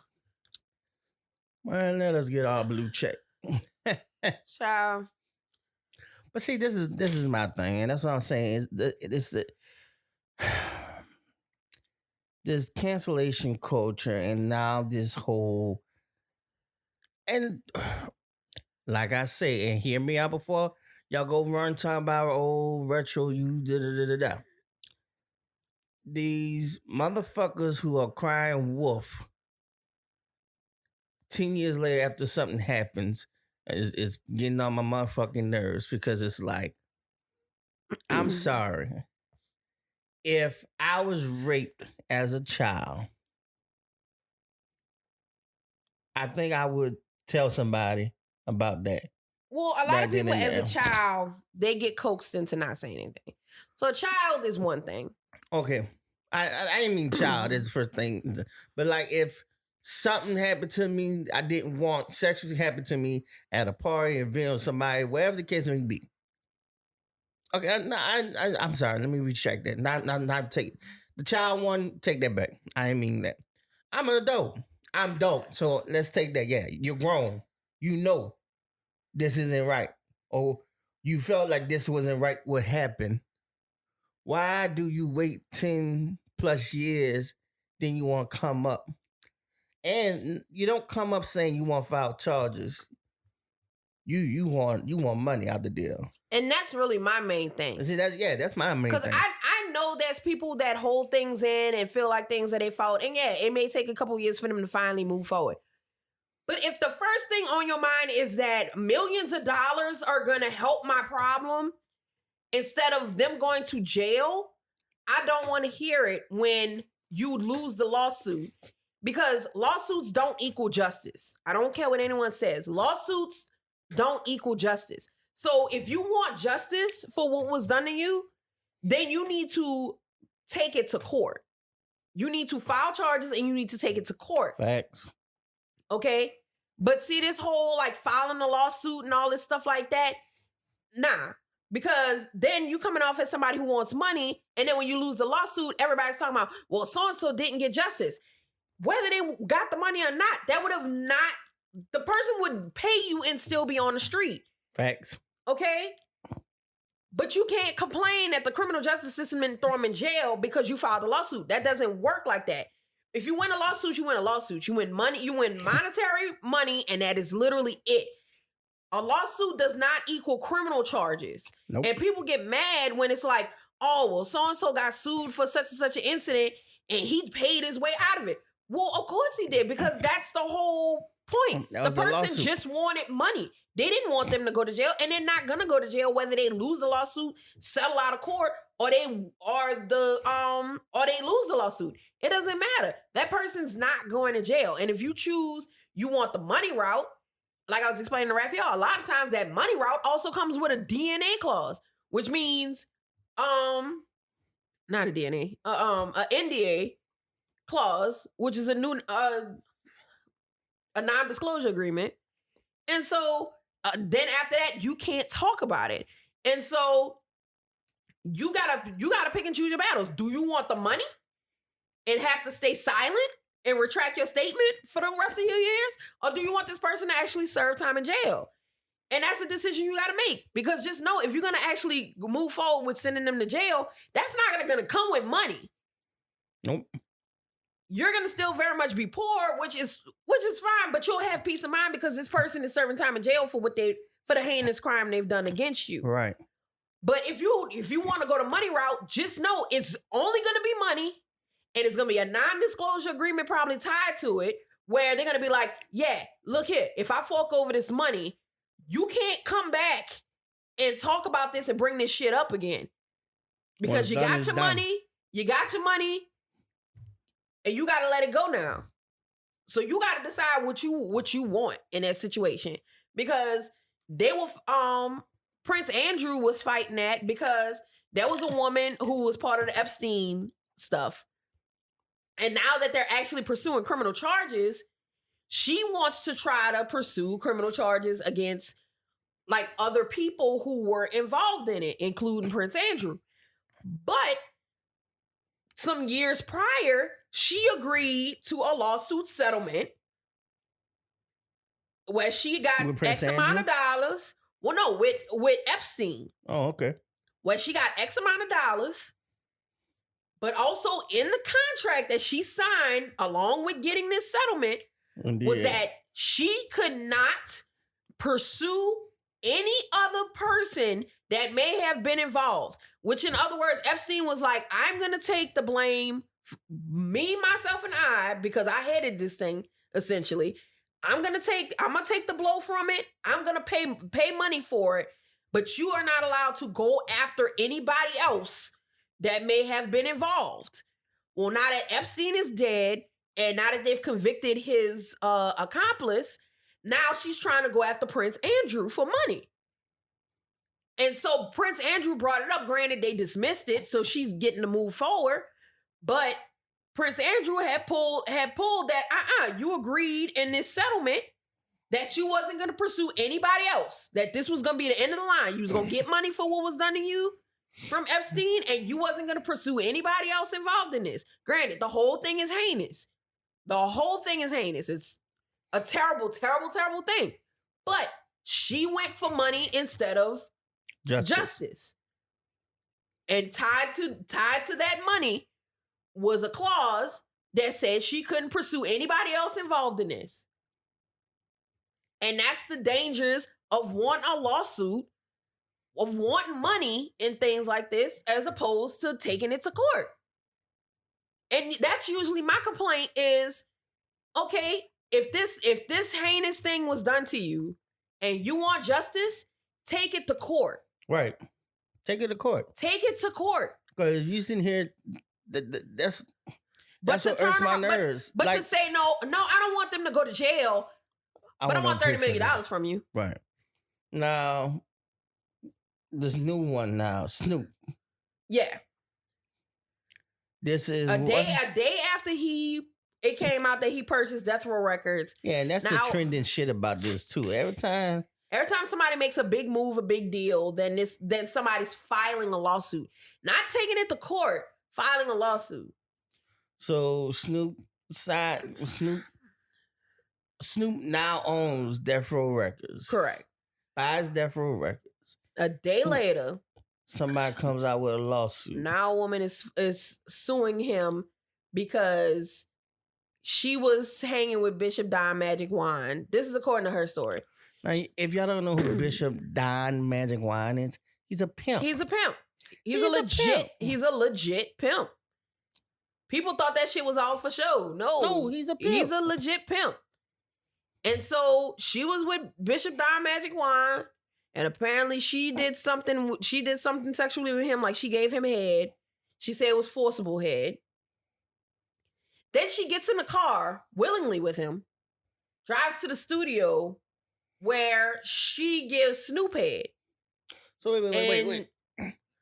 Well, let us get our blue check. Child. But see, this is my thing. And that's what I'm saying. This cancellation culture, and now this whole, and like I say, and hear me out before y'all go run talking about retro you da. These motherfuckers who are crying wolf 10 years later after something happens is getting on my motherfucking nerves, because it's like, I'm sorry. If I was raped as a child, I think I would tell somebody about that. Well, a lot of people as a child, they get coaxed into not saying anything. So a child is one thing. Okay. I didn't mean child. That's the first thing. But like, if something happened to me I didn't want, sexually happened to me at a party, event, somebody, whatever the case may be. Okay, I'm sorry. Let me recheck that. Not take the child one. Take that back. I didn't mean that. I'm an adult. I'm dope. So let's take that. Yeah, you're grown. You know this isn't right, or you felt like this wasn't right. What happened? Why do you wait 10 plus years? Then you want to come up, and you don't come up saying you want to file charges. You want money out the deal. And that's really my main thing. See, that's my main thing. Because I know there's people that hold things in and feel like things that they fault. And yeah, it may take a couple years for them to finally move forward. But if the first thing on your mind is that millions of dollars are going to help my problem instead of them going to jail, I don't want to hear it when you lose the lawsuit, because lawsuits don't equal justice. I don't care what anyone says. Lawsuits don't equal justice. So if you want justice for what was done to you, then you need to take it to court. You need to file charges and you need to take it to court. Facts. Okay? But see, this whole like filing a lawsuit and all this stuff like that, nah. Because then you coming off as somebody who wants money, and then when you lose the lawsuit, everybody's talking about, well, so-and-so didn't get justice. Whether they got the money or not, that would have not, the person would pay you and still be on the street. Facts. Okay? But you can't complain that the criminal justice system didn't throw them in jail because you filed a lawsuit. That doesn't work like that. If you win a lawsuit, you win a lawsuit. You win money, you win monetary money, and that is literally it. A lawsuit does not equal criminal charges. Nope. And people get mad when it's like, oh, well, so-and-so got sued for such and such an incident, and he paid his way out of it. Well, of course he did, because that's the whole point. The person just wanted money. They didn't want them to go to jail, and they're not gonna go to jail whether they lose the lawsuit, settle out of court, or they lose the lawsuit. It doesn't matter. That person's not going to jail. And if you choose, you want the money route, like I was explaining to Raphael, a lot of times that money route also comes with a DNA clause, which means not a DNA, a NDA clause, which is a new a non-disclosure agreement. And so then after that, you can't talk about it. And so you gotta pick and choose your battles. Do you want the money and have to stay silent and retract your statement for the rest of your years? Or do you want this person to actually serve time in jail? And that's a decision you gotta make. Because just know, if you're gonna actually move forward with sending them to jail, that's not gonna come with money. Nope. You're gonna still very much be poor, which is fine, but you'll have peace of mind because this person is serving time in jail for for the heinous crime they've done against you. Right. But if you want to go the money route, just know it's only gonna be money, and it's gonna be a non-disclosure agreement probably tied to it, where they're gonna be like, yeah, look here, if I fork over this money, you can't come back and talk about this and bring this shit up again. Because you got your money, and you gotta let it go now. So you gotta decide what you want in that situation. Because they were Prince Andrew was fighting that because there was a woman who was part of the Epstein stuff. And now that they're actually pursuing criminal charges, she wants to try to pursue criminal charges against like other people who were involved in it, including Prince Andrew. But some years prior, she agreed to a lawsuit settlement where she got X amount of dollars. Well, no, with Epstein. Oh, okay. Where she got X amount of dollars, but also in the contract that she signed along with getting this settlement was that she could not pursue any other person that may have been involved. Which, in other words, Epstein was like, I'm going to take the blame, me, myself, and I, because I headed this thing, essentially. I'm gonna take the blow from it. I'm gonna pay money for it, but you are not allowed to go after anybody else that may have been involved. Well, now that Epstein is dead, and now that they've convicted his accomplice, now she's trying to go after Prince Andrew for money. And so Prince Andrew brought it up. Granted, they dismissed it, so she's getting to move forward, but Prince Andrew had pulled that, you agreed in this settlement that you wasn't going to pursue anybody else, that this was going to be the end of the line. You was going to get money for what was done to you from Epstein, and you wasn't going to pursue anybody else involved in this. Granted, the whole thing is heinous. The whole thing is heinous. It's a terrible, terrible, terrible thing. But she went for money instead of justice. And tied to that money was a clause that said she couldn't pursue anybody else involved in this. And that's the dangers of wanting a lawsuit, of wanting money and things like this, as opposed to taking it to court. And that's usually my complaint is, okay, if this heinous thing was done to you and you want justice, take it to court. Right. Take it to court. Take it to court. Because you sitting here, that's But what to hurts turn my around, nerves. but Like, to say no, I don't want them to go to jail, but I want them to $30 pay for million this. from you. Right. Now, this new one now, Snoop. Yeah. This is A day after it came out that he purchased Death Row Records. Yeah, and that's Now- the trending shit about this too. Every time somebody makes a big move, a big deal, then somebody's filing a lawsuit. Not taking it to court, filing a lawsuit. So Snoop now owns Death Row Records. Correct. Buys Death Row Records. A day later, Somebody comes out with a lawsuit. now a woman is suing him because she was hanging with Bishop Don Magic Wine. This is according to her story. Now, if y'all don't know who Bishop Don Magic Wine is, he's a pimp. He's a pimp. He's He's a a legit. pimp. He's a legit pimp. People thought that shit was all for show. No, he's a pimp. He's a legit pimp. And so she was with Bishop Don Magic Wine, and apparently she did something sexually with him, like she gave him head. She said it was forcible head. Then she gets in the car willingly with him, drives to the studio where she gives Snoop head. So wait.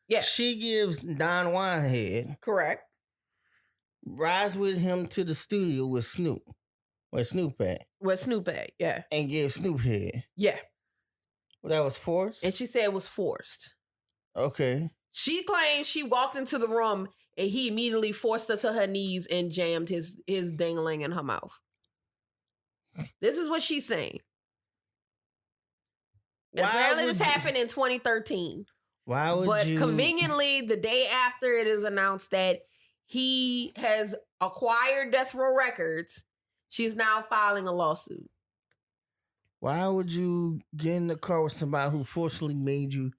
Yeah, She gives Don Wine head, correct. rides with him to the studio with Snoop, where Snoop at, With Snoop at, yeah. and gives Snoop head. Yeah. Well, that was forced? And she said it was forced. Okay. She claims she walked into the room and he immediately forced her to her knees and jammed his dingling in her mouth. This is what she's saying. And apparently this happened in 2013. Why would But you? conveniently, the day after it is announced that he has acquired Death Row Records, she's now filing a lawsuit. Why would you get in the car with somebody who forcefully made you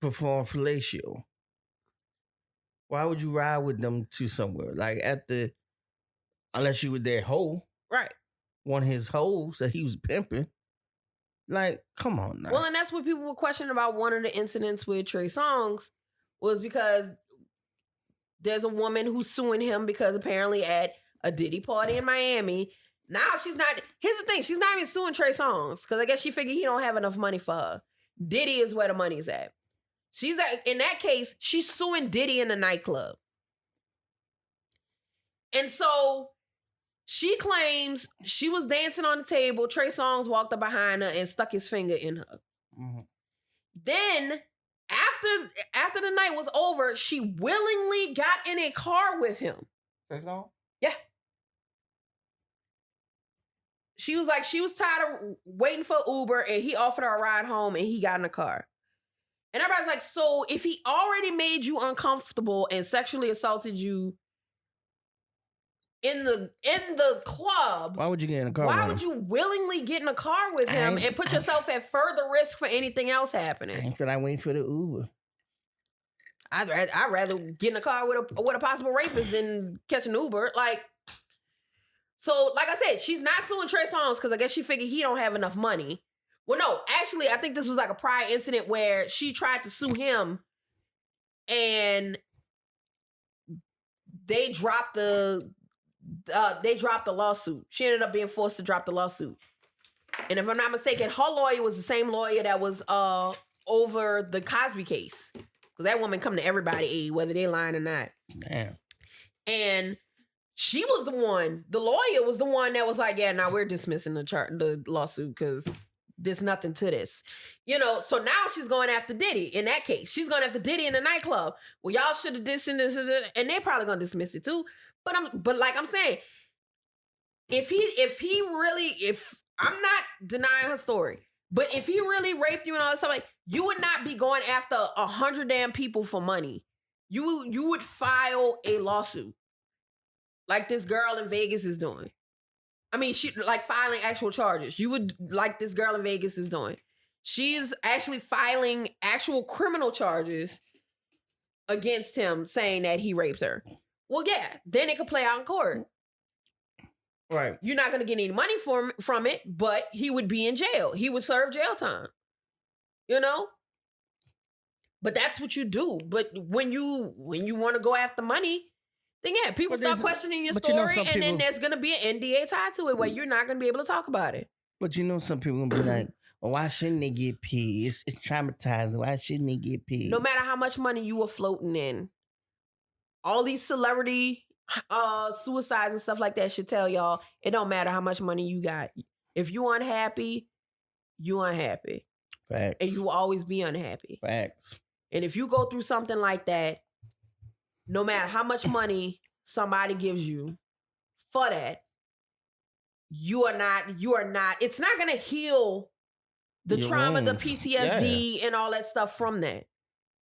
perform fellatio? Why would you ride with them to somewhere? Like unless you were their hoe, Right. one of his hoes that he was pimping. Like, come on now. Well, and that's what people were questioning about one of the incidents with Trey Songz was because there's a woman who's suing him because apparently at a Diddy party in Miami, now she's not, here's the thing, she's not even suing Trey Songz because I guess she figured he don't have enough money for her. Diddy is where the money's at. In that case, she's suing Diddy in the nightclub. And so she claims she was dancing on the table. Trey Songz walked up behind her and stuck his finger in her. Mm-hmm. Then, after the night was over, she willingly got in a car with him. Yeah. She was tired of waiting for Uber, and he offered her a ride home, and he got in the car. And everybody's like, so if he already made you uncomfortable and sexually assaulted you in the club, Why would you get in a car? why with would him? you willingly get in a car with him and put yourself at further risk for anything else I happening? ain't feel like waiting for the Uber. I'd rather get in a car with a possible rapist than catch an Uber. So like I said, she's not suing Trey Songz because I guess she figured he don't have enough money. Well, no, actually, I think this was like a prior incident where she tried to sue him and they dropped the lawsuit. She ended up being forced to drop the lawsuit. And if I'm not mistaken, her lawyer was the same lawyer that was over the Cosby case. Because that woman come to everybody aid, whether they lying or not. Damn. And she was the lawyer was the one that was like, yeah, now we're dismissing the lawsuit because there's nothing to this. So now she's going after Diddy in that case. She's going after Diddy in the nightclub. Well, y'all should have this and this, and they're probably going to dismiss it too. But like I'm saying, if I'm not denying her story, but if he really raped you and all that stuff, like you would not be going after 100 damn people for money. You would file a lawsuit like this girl in Vegas is doing. I mean, she like filing actual charges. You would like this girl in Vegas is doing. She's actually filing actual criminal charges against him, saying that he raped her. Well, yeah, then it could play out in court. Right. You're not going to get any money from it, but he would be in jail. He would serve jail time. You know? But that's what you do. But when you want to go after money, then yeah, people start questioning your story, and then there's going to be an NDA tied to it where you're not going to be able to talk about it. But you know, some people going to be like, well, why shouldn't they get paid? It's traumatizing. Why shouldn't they get paid? No matter how much money you were floating in, all these celebrity suicides and stuff like that should tell y'all, it don't matter how much money you got. If you unhappy, you unhappy. Facts. And you will always be unhappy. Facts. And if you go through something like that, no matter how much money somebody gives you for that, you are not, it's not going to heal the Your trauma, wounds. the PTSD, and all that stuff from that.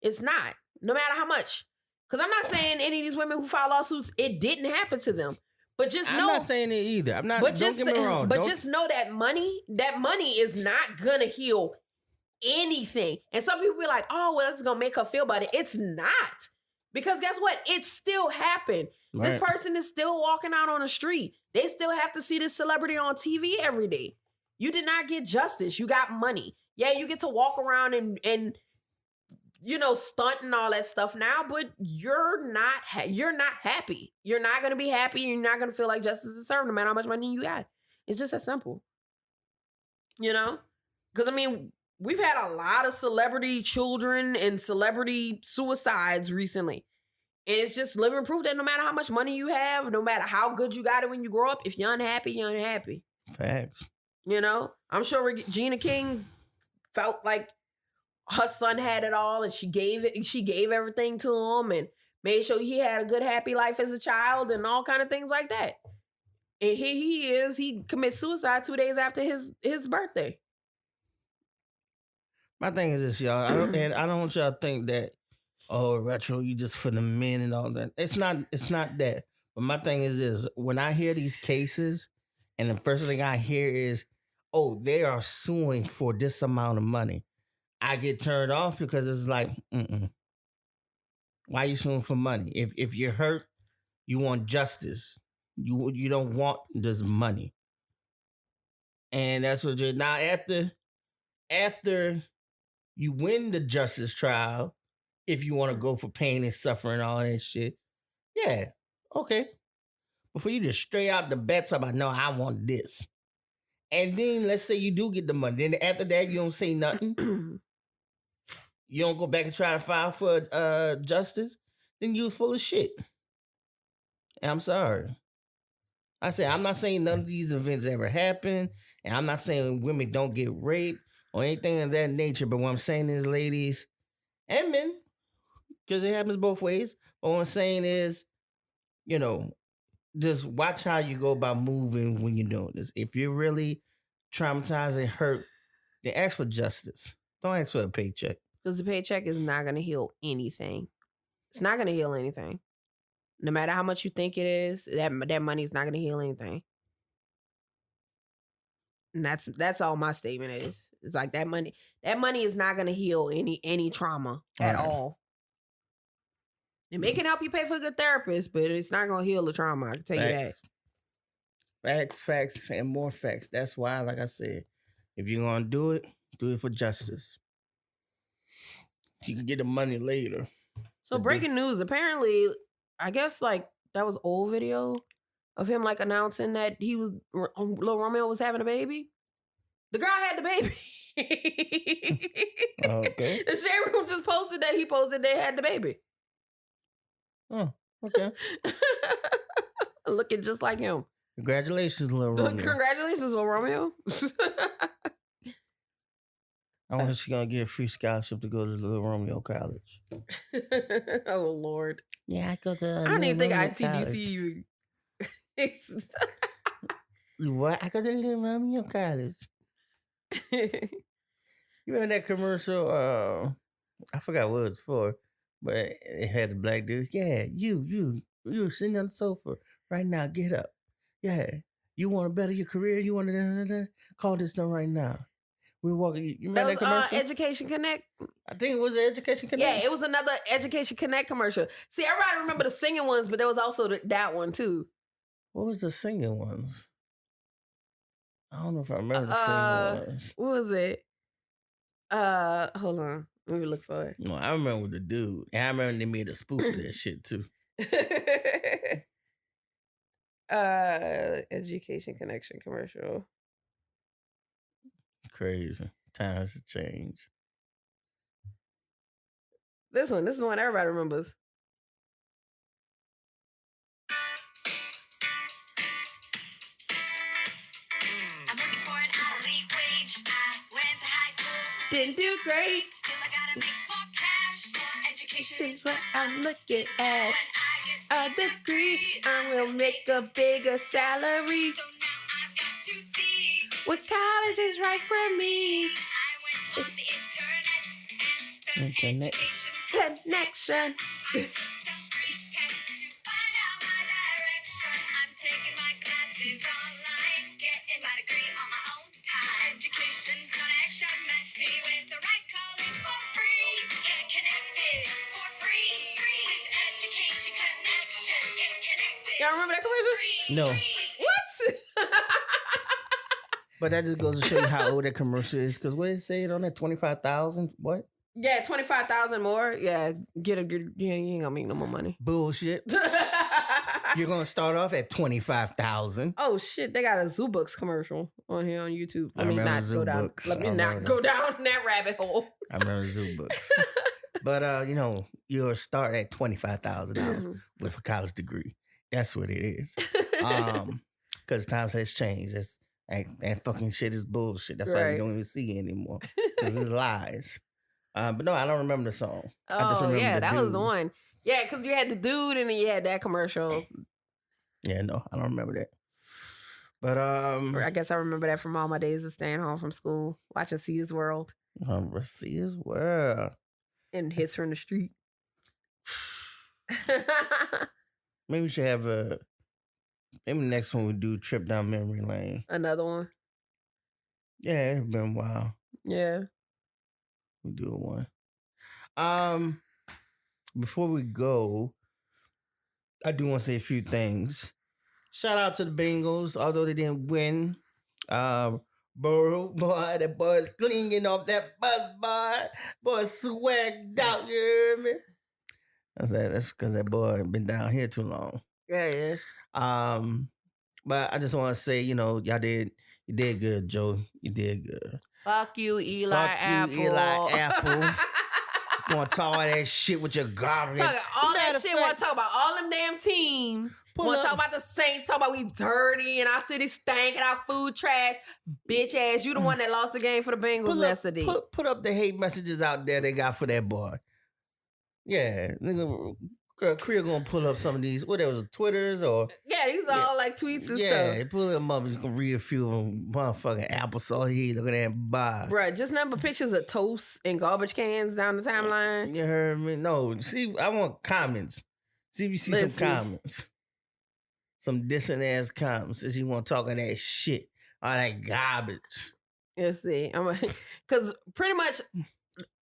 It's not. No matter how much. Because I'm not saying any of these women who file lawsuits, it didn't happen to them. But just know. I'm not saying it either. I'm not, but don't get me wrong. But just know that money is not going to heal anything. And some people be like, oh, well, it's going to make her feel better. It's not. Because guess what? It still happened. Right. This person is still walking out on the street. They still have to see this celebrity on TV every day. You did not get justice. You got money. Yeah, you get to walk around and you know, stunt and all that stuff now, but you're not happy. You're not going to be happy. You're not going to feel like justice is served no matter how much money you got. It's just as simple. You know? Because, I mean, we've had a lot of celebrity children and celebrity suicides recently. And it's just living proof that no matter how much money you have, no matter how good you got it when you grow up, if you're unhappy, you're unhappy. Facts. You know? I'm sure Regina King felt like her son had it all, and she gave everything to him and made sure he had a good, happy life as a child and all kind of things like that. And here he commits suicide 2 days after his birthday. My thing is this, y'all. I don't want y'all to think that, oh, retro, you just for the men and all that. It's not that. But my thing is this: when I hear these cases, and the first thing I hear is, oh, they are suing for this amount of money, I get turned off because it's like, why are you suing for money? If you're hurt, you want justice. You don't want this money. And that's what you're now after you win the justice trial, if you want to go for pain and suffering and all that shit, yeah, okay. Before you just straight out the bat talk about, no, I want this. And then let's say you do get the money. Then after that, you don't say nothing. You don't go back and try to file for justice. Then you're full of shit. And I'm sorry. I'm not saying none of these events ever happen. And I'm not saying women don't get raped or anything of that nature. But what I'm saying is, ladies and men, because it happens both ways. But what I'm saying is, you know, just watch how you go about moving when you're doing this. If you're really traumatized and hurt, then ask for justice. Don't ask for a paycheck. Because the paycheck is not going to heal anything. It's not going to heal anything. No matter how much you think it is, that money is not going to heal anything. And that's all my statement is. It's like that money is not going to heal any trauma at all. It may can help you pay for a good therapist, but it's not going to heal the trauma. I can tell you that. Facts, and more facts. That's why, like I said, if you're going to do it for justice. You can get the money later. So breaking news, apparently, I guess like that was old video of him like announcing that Lil Romeo was having a baby. The girl had the baby. Okay. The Shade Room just posted that he posted they had the baby. Oh, okay. Looking just like him. Congratulations, Lil Romeo. Congratulations, Lil Romeo. I wonder if she's going to get a free scholarship to go to Lil Romeo College. Oh, Lord. Yeah, I go to I don't even think ICDC. What? I go to Lil Romeo College. You remember that commercial? I forgot what it was for, but it had the black dude. Yeah, you sitting on the sofa right now. Get up. Yeah, you want to better your career? You want to call this number right now. We're walking. You remember that commercial? Education Connect. I think it was Education Connect. Yeah, it was another Education Connect commercial. See, everybody remember the singing ones, but there was also that one too. What was the singing ones? I don't know if I remember the singing ones. What was it? Hold on. Let me look for it. No, I remember the dude. And I remember they made a spoof of that shit too. Education Connection commercial. Crazy. Times have changed. This is one everybody remembers. I'm working for an hourly wage. I went to high school. Didn't do great. Still, I gotta make more cash. More education This is what I'm looking at. when I get A degree, I will make a bigger salary. so now I've got to see. What college is right for me? I went on the internet and found Internet. education. Connection. I took some free tests to find out my direction. I'm taking my classes online, getting my degree on my own time. Education Connection matched me with the right college for free. Get connected for free. With Education Connection. Get connected. Y'all remember that commercial? No. What? But that just goes to show you how old that commercial is. Because what did it say on that? 25,000? What? Yeah, 25,000 more. Yeah, you ain't gonna make no more money. Bullshit. You're going to start off at 25,000. Oh shit, they got a Zoo Books commercial on here on YouTube. I remember Zoo down. Books. Let me I not remember go down that rabbit hole. I remember Zoo Books. But, you'll start at $25,000 with a college degree. That's what it is. Because times has changed. That fucking shit is bullshit. That's why Right. you don't even see it anymore. Because it's lies. But no, I don't remember the song. I just Oh remember yeah, the that was the dude. one. Yeah, because you had the dude and then you had that commercial. Yeah, no, I don't remember that. But I guess I remember that from all my days of staying home from school, watching See His World see as well. and Hits from the Street. Maybe we should have maybe the next one we do trip down memory lane. Another one. Yeah, it's been a while. Yeah. We do one. Before we go, I do want to say a few things. Shout out to the Bengals, although they didn't win. Burrow, boy, that boy's clinging off that bus, boy. Boy, swagged out, you hear me? That's because that boy been down here too long. Yeah. But I just want to say, you did good, Joe. You did good. Fuck you, Eli Fuck Apple. you, Eli Apple. Gonna talk all that shit with your garbage. Talking all Matter that of shit. fact, Want to talk about all them damn teams. Pull Want to up- talk about the Saints. Talk about we dirty and our city stank and our food trash. Bitch ass. You the one that lost the game for the Bengals yesterday. Put up the hate messages out there they got for that boy. Yeah, nigga, Korea gonna pull up some of these. What was Twitters or Yeah, these are all like tweets and yeah, stuff. pull them up. You can read a few of them. Motherfucking applesauce. He look at that bar. Bruh, just number pictures of toast and garbage cans down the timeline. You heard me? No, see, I want comments. See if you see Let's some see. comments. Some dissing ass comments. Since you want to talk of that shit, all that garbage. Let's see. Because pretty much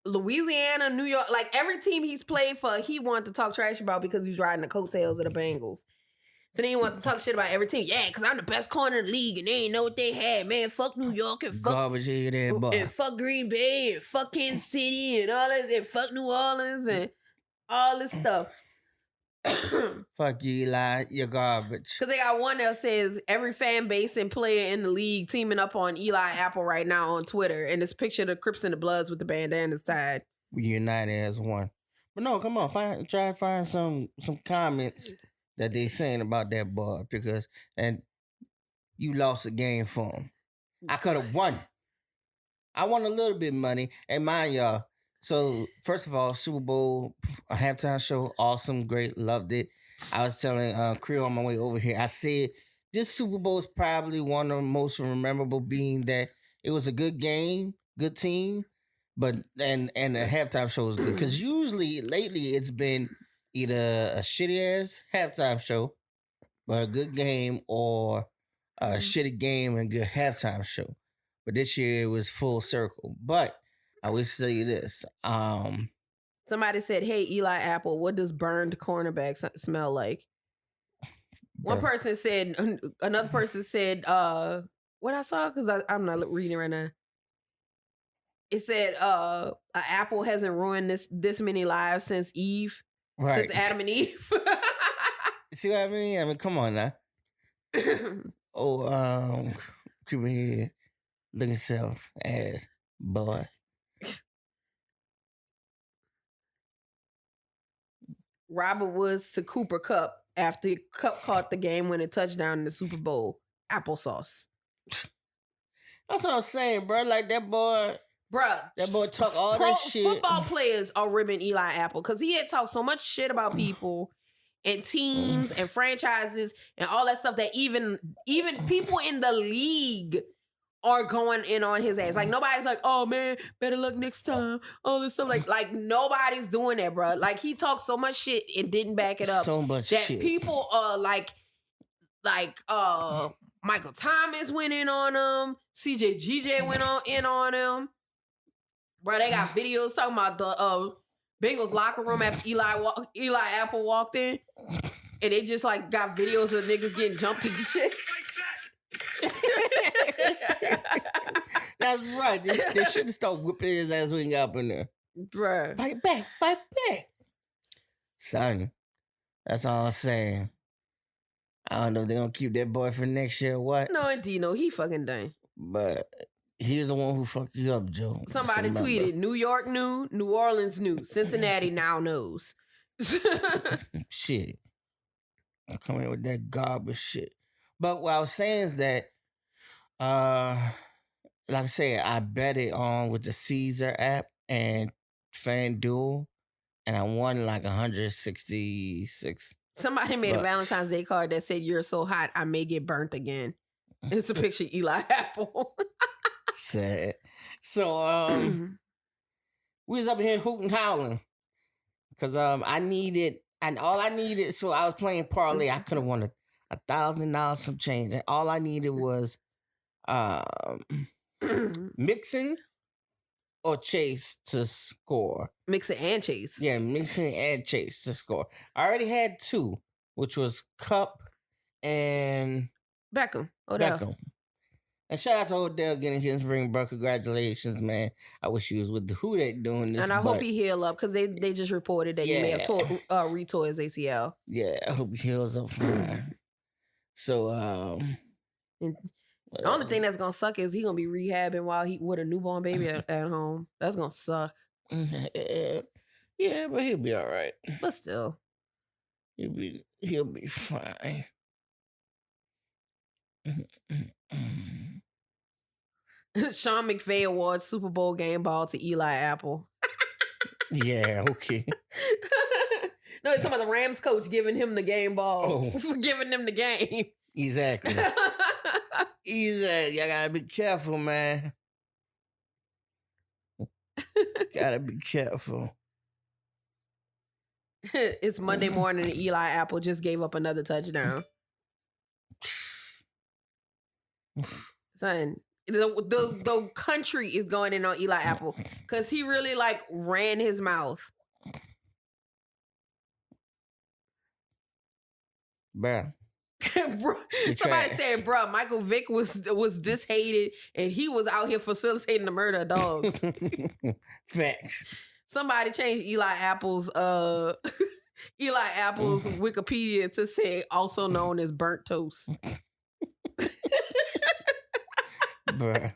Louisiana, New York, like every team he's played for, he wanted to talk trash about because he's riding the coattails of the Bengals. So then he wants to talk shit about every team. Yeah, because I'm the best corner in the league and they ain't know what they had. Man, fuck New York and fuck Garbage head that boy. and fuck Green Bay and fuck Kansas City and all that and fuck New Orleans and all this stuff. Fuck you, Eli. You're garbage. Because they got one that says every fan base and player in the league teaming up on Eli Apple right now on Twitter. And it's a picture of the Crips and the Bloods with the bandanas tied. We united as one. But no, come on, try to find some comments that they saying about that boy and you lost a game for him. I could have won. I won a little bit of money. And mind y'all, so first of all, Super Bowl, a halftime show, awesome, great, loved it. I was telling Creel on my way over here, I said this Super Bowl is probably one of the most memorable, being that it was a good game, good team, but and the halftime show was good. Because usually, lately, it's been either a shitty ass halftime show, but a good game, or a shitty game and a good halftime show. But this year it was full circle. But I will say this. Somebody said, hey, Eli Apple, what does burned cornerback smell like? One person said, another person said, what I saw, because I'm not reading right now. It said, an apple hasn't ruined this many lives since Eve, since Adam and Eve. See what I mean? I mean, come on now. Oh, come here, look at yourself, ass boy. Robert Woods to Cooper Kupp after Kupp caught the game-winning touchdown in the Super Bowl. Applesauce. That's what I'm saying, bro. Like that boy. Bruh, That boy talk all that shit. Football players are ribbing Eli Apple because he had talked so much shit about people and teams and franchises and all that stuff that even people in the league are going in on his ass. Like nobody's like, oh man, better luck next time. All this stuff like nobody's doing that, bro. Like he talked so much shit and didn't back it up. So much that shit. People like Michael Thomas went in on him. CJ went in on him. Bro, they got videos talking about the Bengals locker room after Eli Apple walked in, and they just like got videos of niggas getting jumped and shit. That's right. They should have started whipping his ass when he got up in there. Bruh. Fight back. Son, that's all I'm saying. I don't know if they're going to keep that boy for next year or what. No, indeed, no. He fucking dang. But he's the one who fucked you up, Joe. Somebody tweeted, New York knew, New Orleans knew, Cincinnati now knows. Shit. I'm coming with that garbage shit. But what I was saying is that, like I said, I bet it on with the Caesar app and FanDuel, and I won like 166. Somebody made a Valentine's Day card that said, "You're so hot, I may get burnt again." It's a picture of Eli Apple. Sad. So, we was up here hooting howling. Because I needed, and all I needed, so I was playing parlay. I could have won $1,000 some change. And all I needed was Mixon or Chase to score. Mixon and Chase. Yeah, Mixon and Chase to score. I already had two, which was Cup and Beckham. Beckham. And shout out to Odell getting his ring, bro. Congratulations, man. I wish he was with the Who They doing this. And I hope he heal up because they just reported that he may have retore his ACL. Yeah, I hope he heals up for him. So, the only thing that's gonna suck is he gonna be rehabbing while he with a newborn baby at home. That's gonna suck. Yeah, but he'll be all right. But still, he'll be fine. Sean McVay awards Super Bowl game ball to Eli Apple. Yeah, okay. No, he's talking about the Rams coach giving him the game ball for giving him the game. Exactly. Y'all gotta be careful, man. Gotta be careful. It's Monday morning and Eli Apple just gave up another touchdown. Son, the country is going in on Eli Apple because he really like ran his mouth. Bruh. Somebody said, bruh, Michael Vick was this hated and he was out here facilitating the murder of dogs. Facts. Somebody changed Eli Apple's Wikipedia to say also known as burnt toast. Bruh.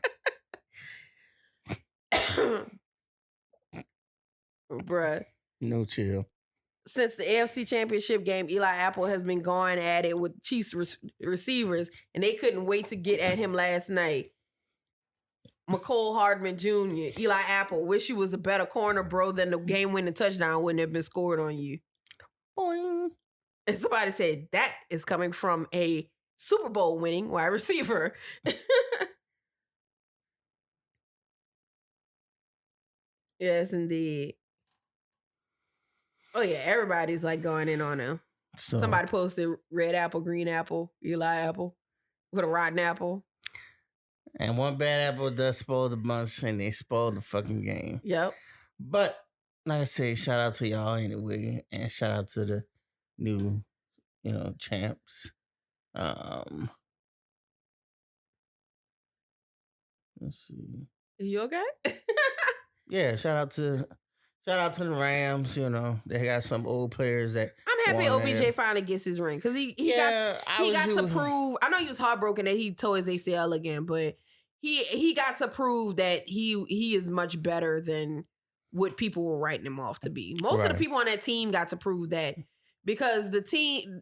Bruh. No chill. Since the AFC Championship game, Eli Apple has been going at it with Chiefs receivers, and they couldn't wait to get at him last night. McCole Hardman Jr., Eli Apple, wish you was a better corner, bro, than the game-winning touchdown wouldn't have been scored on you. Boing. And somebody said that is coming from a Super Bowl winning wide receiver. Yes, indeed. Oh, yeah, everybody's like going in on him. So, somebody posted red apple, green apple, Eli Apple with a rotten apple. And one bad apple does spoil the bunch, and they spoil the fucking game. Yep. But, like I say, shout out to y'all anyway, and shout out to the new, champs. Let's see. You okay? Yeah, shout out to the Rams. You know, they got some old players that. I'm happy won OBJ there. finally gets his ring because he Yeah, got to prove. I know he was heartbroken that he tore his ACL again, but he got to prove that he is much better than what people were writing him off to be. Most of the Right. people on that team got to prove that because the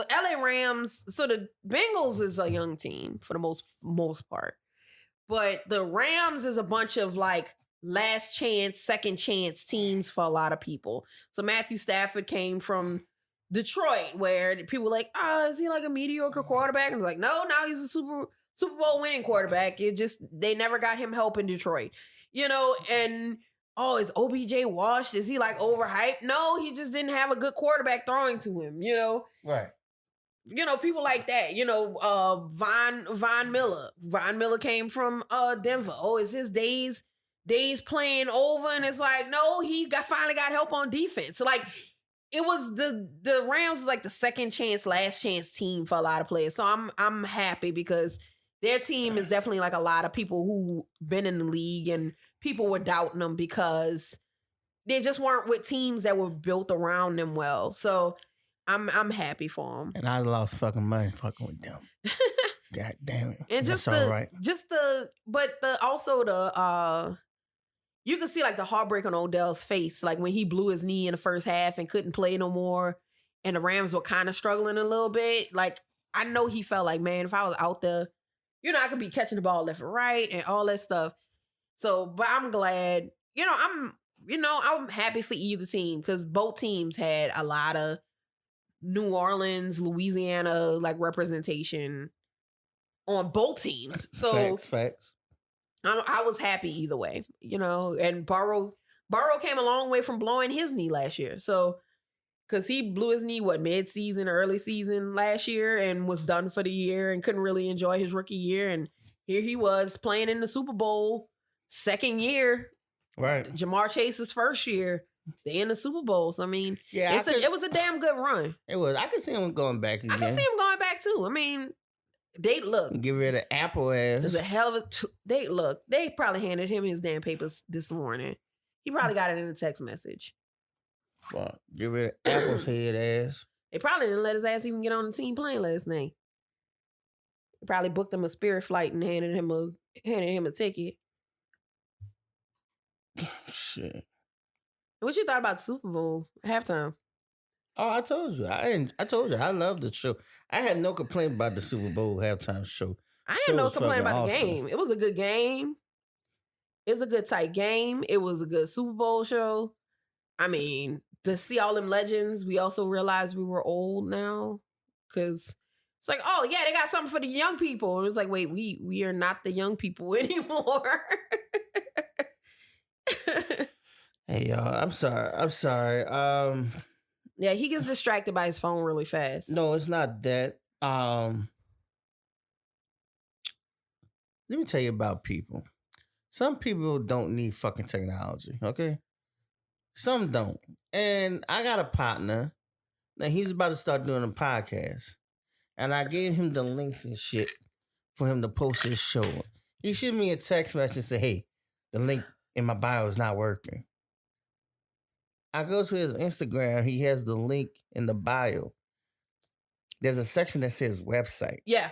LA Rams, so the Bengals is a young team for the most part, but the Rams is a bunch of like last chance, second chance teams for a lot of people. So Matthew Stafford came from Detroit, where people were like, is he like a mediocre quarterback? And I was like, no, now he's a Super Bowl winning quarterback. It just, they never got him help in Detroit, you know, and is OBJ washed? Is he like overhyped? No, he just didn't have a good quarterback throwing to him, you know? Right. You know, people like that, you know, Von Miller. Von Miller came from Denver. Is his days playing over? And it's like, no, he finally got help on defense. So like, it was the Rams was like the second chance, last chance team for a lot of players. So I'm happy because their team is definitely like a lot of people who been in the league and people were doubting them because they just weren't with teams that were built around them well. So I'm happy for them. And I lost fucking money fucking with them. God damn it. And That's all right. You can see like the heartbreak on Odell's face, like when he blew his knee in the first half and couldn't play no more, and the Rams were kind of struggling a little bit. Like I know he felt like, man, if I was out there, you know, I could be catching the ball left and right and all that stuff. So, but I'm glad, I'm happy for either team because both teams had a lot of New Orleans, Louisiana, like representation on both teams. So Facts. I was happy either way, you know, and Burrow came a long way from blowing his knee last year. So, because he blew his knee, mid-season, early season last year and was done for the year and couldn't really enjoy his rookie year. And here he was playing in the Super Bowl, second year. Right. Jamar Chase's first year. They in the Super Bowl. So, I mean, Yeah, it was a damn good run. It was. I could see him going back again. I can see him going back too. I mean, they look. Get rid of Apple ass. It's a hell of a. They probably handed him his damn papers this morning. He probably got it in a text message. Well, get rid of Apple's head ass. They probably didn't let his ass even get on the team plane last night. They probably booked him a Spirit flight and handed him a ticket. Shit. What you thought about the Super Bowl halftime? Oh, I told you. I love the show. I had no complaint about the Super Bowl halftime show. I had no was complaint fucking about the awesome. game. It was a good game. It was a good tight game. It was a good Super Bowl show. I mean, to see all them legends, we also realized we were old now. Because it's like, oh, yeah, they got something for the young people. And it's like, wait, we are not the young people anymore. Hey, y'all. I'm sorry. Yeah, he gets distracted by his phone really fast. No, it's not that. Let me tell you about people. Some people don't need fucking technology, okay? Some don't. And I got a partner. Now he's about to start doing a podcast. And I gave him the links and shit for him to post his show. He sent me a text message and said, hey, the link in my bio is not working. I go to his Instagram. He has the link in the bio. There's a section that says website. Yeah.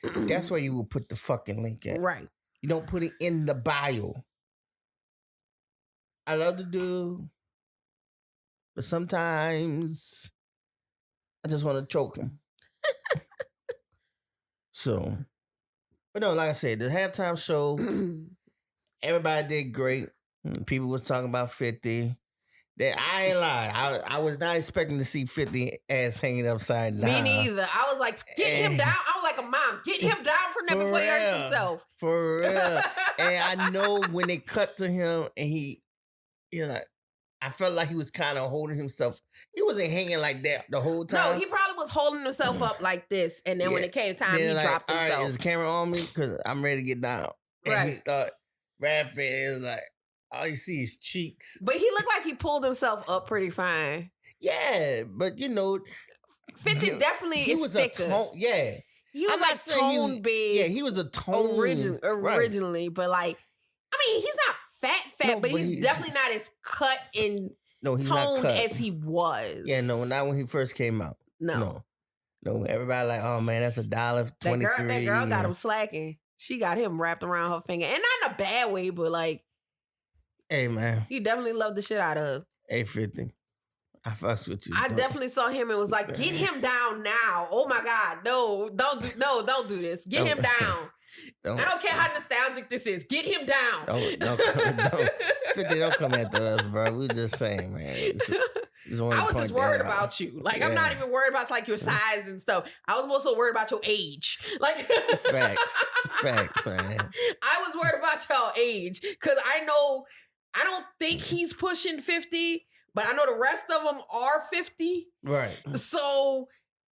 That's where you will put the fucking link at. Right. You don't put it in the bio. I love the dude, but sometimes I just want to choke him. So, but no, like I said, the halftime show, everybody did great. People was talking about 50. That I ain't lie. I was not expecting to see 50 ass hanging upside down. Me neither. I was like, get him down. I was like a mom, get him down from there before he hurts himself. For real. And I know when they cut to him and he, I felt like he was kind of holding himself. He wasn't hanging like that the whole time. No, he probably was holding himself up like this. And then when it came time, he dropped all himself. Right, is the camera on me? Because I'm ready to get down. And he started rapping. It was like, all you see is cheeks. But he looked like he pulled himself up pretty fine. Yeah, but 50 definitely he is was thicker. yeah. He was I'm not like saying tone big. Yeah, he was a tone originally, but like, I mean, he's not fat, but he's definitely not as cut and he's toned not cut. as he was. Yeah, no, not when he first came out. No. Everybody like, oh man, that's $1.23. That girl got him slacking. She got him wrapped around her finger, and not in a bad way, but like, hey man, he definitely loved the shit out of $8.50. I fucks with you. I definitely saw him and was like, get him down now. Oh my God. No, don't do this. Get him down. I don't care how nostalgic this is. Get him down. Don't 50, don't come after us, bro. We just saying, man. I was just worried about you. Like, I'm not even worried about like your size and stuff. I was more so worried about your age. Like Facts, man. I was worried about your age because I don't think he's pushing 50. But I know the rest of them are 50. Right. So,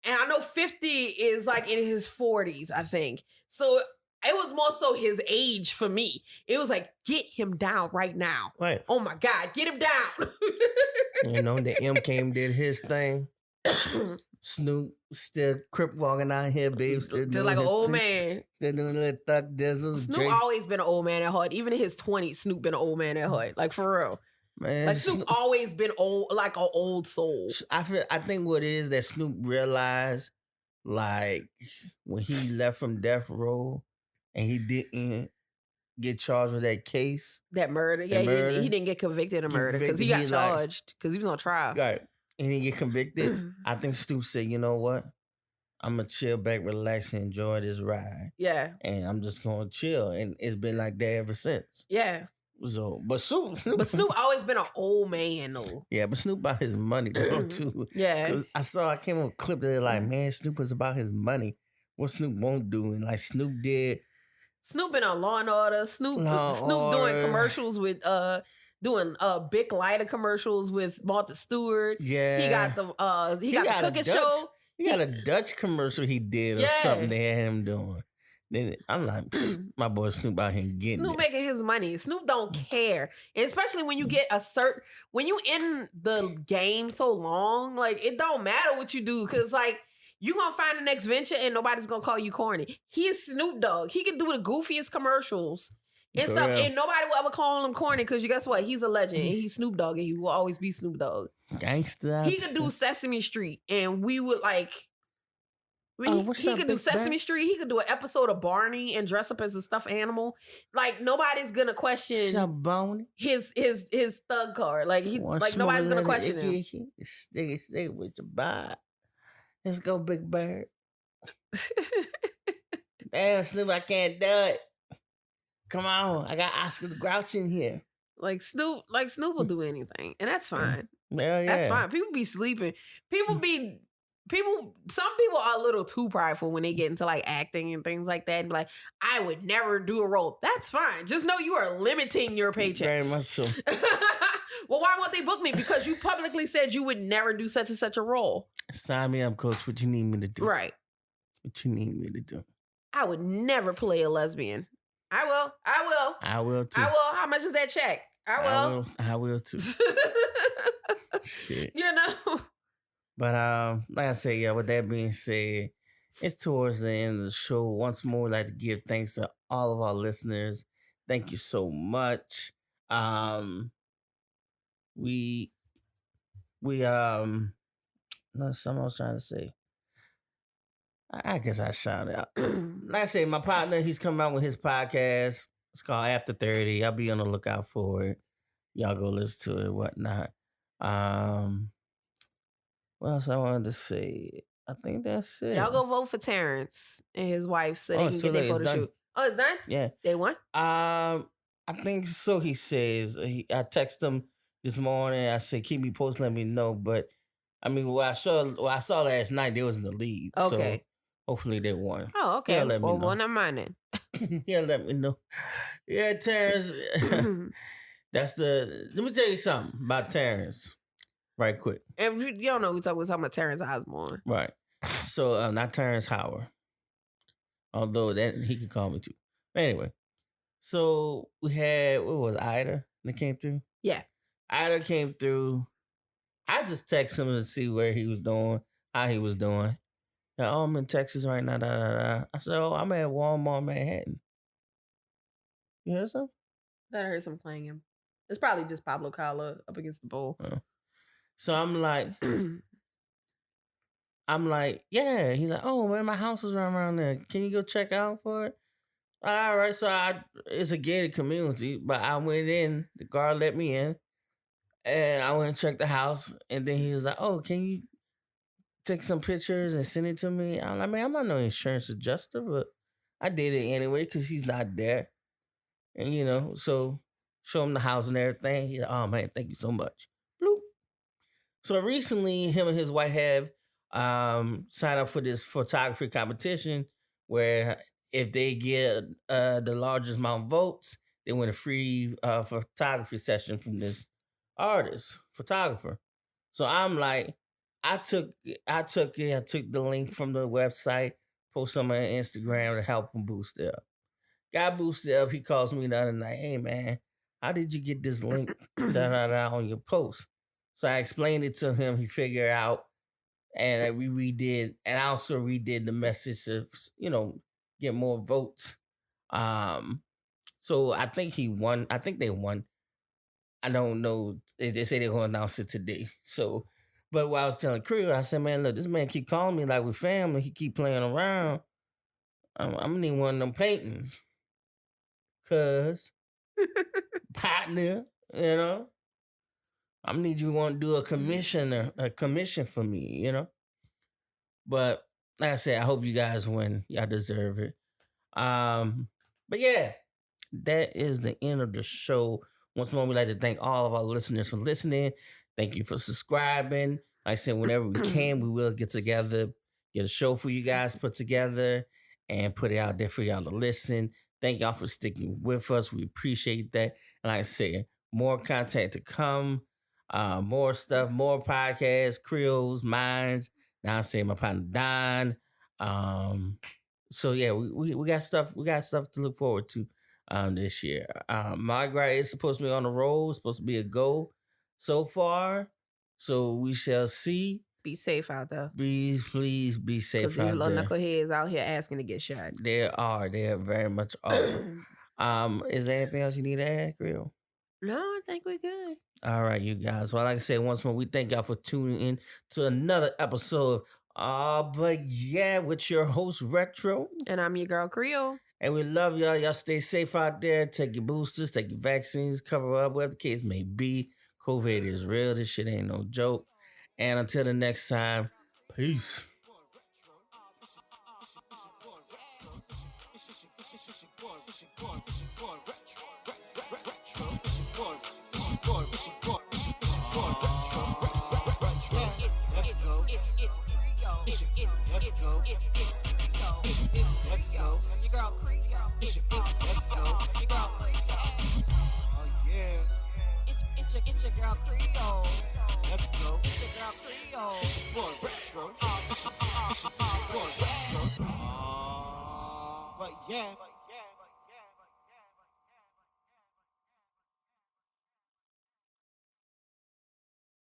and I know 50 is like in his 40s, I think. So it was more so his age for me. It was like, get him down right now. Right. Oh my God, get him down. The M came did his thing. Snoop still crip walking out here, babe. Still like an old man. Still doing a little thug dizzle. Snoop always been an old man at heart. Even in his 20s, Snoop been an old man at heart. Like for real. Man, like Snoop always been old, like an old soul. I think what it is that Snoop realized, like when he left from death row, and he didn't get charged with that case, that murder. He didn't get convicted of murder because he got charged because he was on trial. Right, and he get convicted. I think Snoop said, you know what? I'm gonna chill back, relax, and enjoy this ride. Yeah, and I'm just gonna chill, and it's been like that ever since. Yeah. So, but Snoop always been an old man though. Yeah, but Snoop about his money though too. Yeah, because I came on a clip that like, man, Snoop is about his money. What Snoop won't do, and like Snoop did. Snoop been on Law and Order. Snoop doing commercials with doing Bic Lighter commercials with Martha Stewart. Yeah, he got the cooking show. He got a Dutch commercial he did or something they had him doing. Then I'm like, my boy Snoop out here getting Snoop making his money. Snoop don't care. And especially when you get when you in the game so long, like it don't matter what you do. Cause like you gonna find the next venture and nobody's gonna call you corny. He is Snoop Dogg. He can do the goofiest commercials and stuff. And nobody will ever call him corny because you guess what? He's a legend. And he's Snoop Dogg and he will always be Snoop Dogg. Gangster. He could do Sesame Street and we would like he could do Sesame Street. He could do an episode of Barney and dress up as a stuffed animal. Like nobody's gonna question his thug card. Like nobody's gonna question him. Stay with your vibe. Let's go, Big Bird. Damn, Snoop, I can't do it. Come on, I got Oscar the Grouch in here. Like Snoop will do anything, and that's fine. Yeah. That's fine. People be sleeping. Some people are a little too prideful when they get into like acting and things like that and be like, I would never do a role. That's fine. Just know you are limiting your paychecks. Very much so. Well, why won't they book me? Because you publicly said you would never do such and such a role. Sign me up, coach. What you need me to do? Right. What you need me to do? I would never play a lesbian. I will. I will too. How much is that check? I will too. Shit. You know? But like I said, with that being said, it's towards the end of the show. Once more, I'd like to give thanks to all of our listeners. Thank you so much. We that's something I was trying to say. I guess I shout out. Like I said, my partner, he's coming out with his podcast. It's called After 30. I'll be on the lookout for it. Y'all go listen to it, whatnot. What else I wanted to say? I think that's it. Y'all go vote for Terrence and his wife so they can get their photo shoot. Oh, it's done? Yeah. They won? I think so, he says. I texted him this morning. I said, keep me posted, let me know. But, I mean, what I saw last night, they was in the lead. Okay. So hopefully they won. Oh, okay. Let me know. Well, never mind then. Yeah, let me know. Yeah, Terrence. Let me tell you something about Terrence. Right quick. And you don't know we're talking about Terrence Osborne. Right. So, not Terrence Howard. Although he could call me too. But anyway. So, we had, what was Ida that came through? Yeah. Ida came through. I just texted him to see where he was doing, how he was doing. Yeah, oh, I'm in Texas right now. Da, da, da. I said, oh, I'm at Walmart, Manhattan. You hear something? That I heard some clanging. It's probably just Pablo Cala up against the bowl. So I'm like, yeah. He's like, oh man, my house is right around there. Can you go check out for it? All right. So it's a gated community, but I went in. The guard let me in, and I went and checked the house. And then he was like, oh, can you take some pictures and send it to me? I'm like, man, I'm not no insurance adjuster, but I did it anyway because he's not there. And so show him the house and everything. He's like, oh man, thank you so much. Bloop. So recently, him and his wife have signed up for this photography competition where if they get the largest amount of votes, they win a free photography session from this photographer. So I'm like, I took the link from the website, post on my Instagram to help him boost it up. Got boosted up. He calls me the other night. Hey man, how did you get this link on your post? So I explained it to him. He figured out, and we redid, and I also redid the message to get more votes. So I think he won. I think they won. I don't know. They say they're going to announce it today. So, but what I was telling Creel, I said, man, look, this man keep calling me like we're family. He keep playing around. I'm gonna need one of them paintings. Cuz partner, I'm gonna need you want to do a commission for me, But like I said, I hope you guys win. Y'all deserve it. But yeah, that is the end of the show. Once more, we'd like to thank all of our listeners for listening. Thank you for subscribing. Like I said, whenever we can, we will get together, get a show for you guys put together, and put it out there for y'all to listen. Thank y'all for sticking with us. We appreciate that. And like I said, more content to come, more stuff, more podcasts, Creoles, Minds. Now I say my partner Don. So yeah, we got stuff. We got stuff to look forward to this year. Margaret is supposed to be on the road. Supposed to be a go so far. So we shall see. Be safe out there. Please be safe out there. Because these little knuckleheads out here asking to get shot. They very much are. Is there anything else you need to add, Creel? No, I think we're good. All right, you guys. Well, like I said, once more, we thank y'all for tuning in to another episode of But Yeah, with your host, Retro. And I'm your girl, Creole. And we love y'all. Y'all stay safe out there. Take your boosters, take your vaccines, cover up, whatever the case may be. COVID is real. This shit ain't no joke. And until the next time, peace. Let's go. Your girl Creole. Let's go. Your girl Creole. Oh yeah. It's your girl Creole. Let's go. It's your girl Creole. It's your boy Retro. It's your boy Retro. But yeah.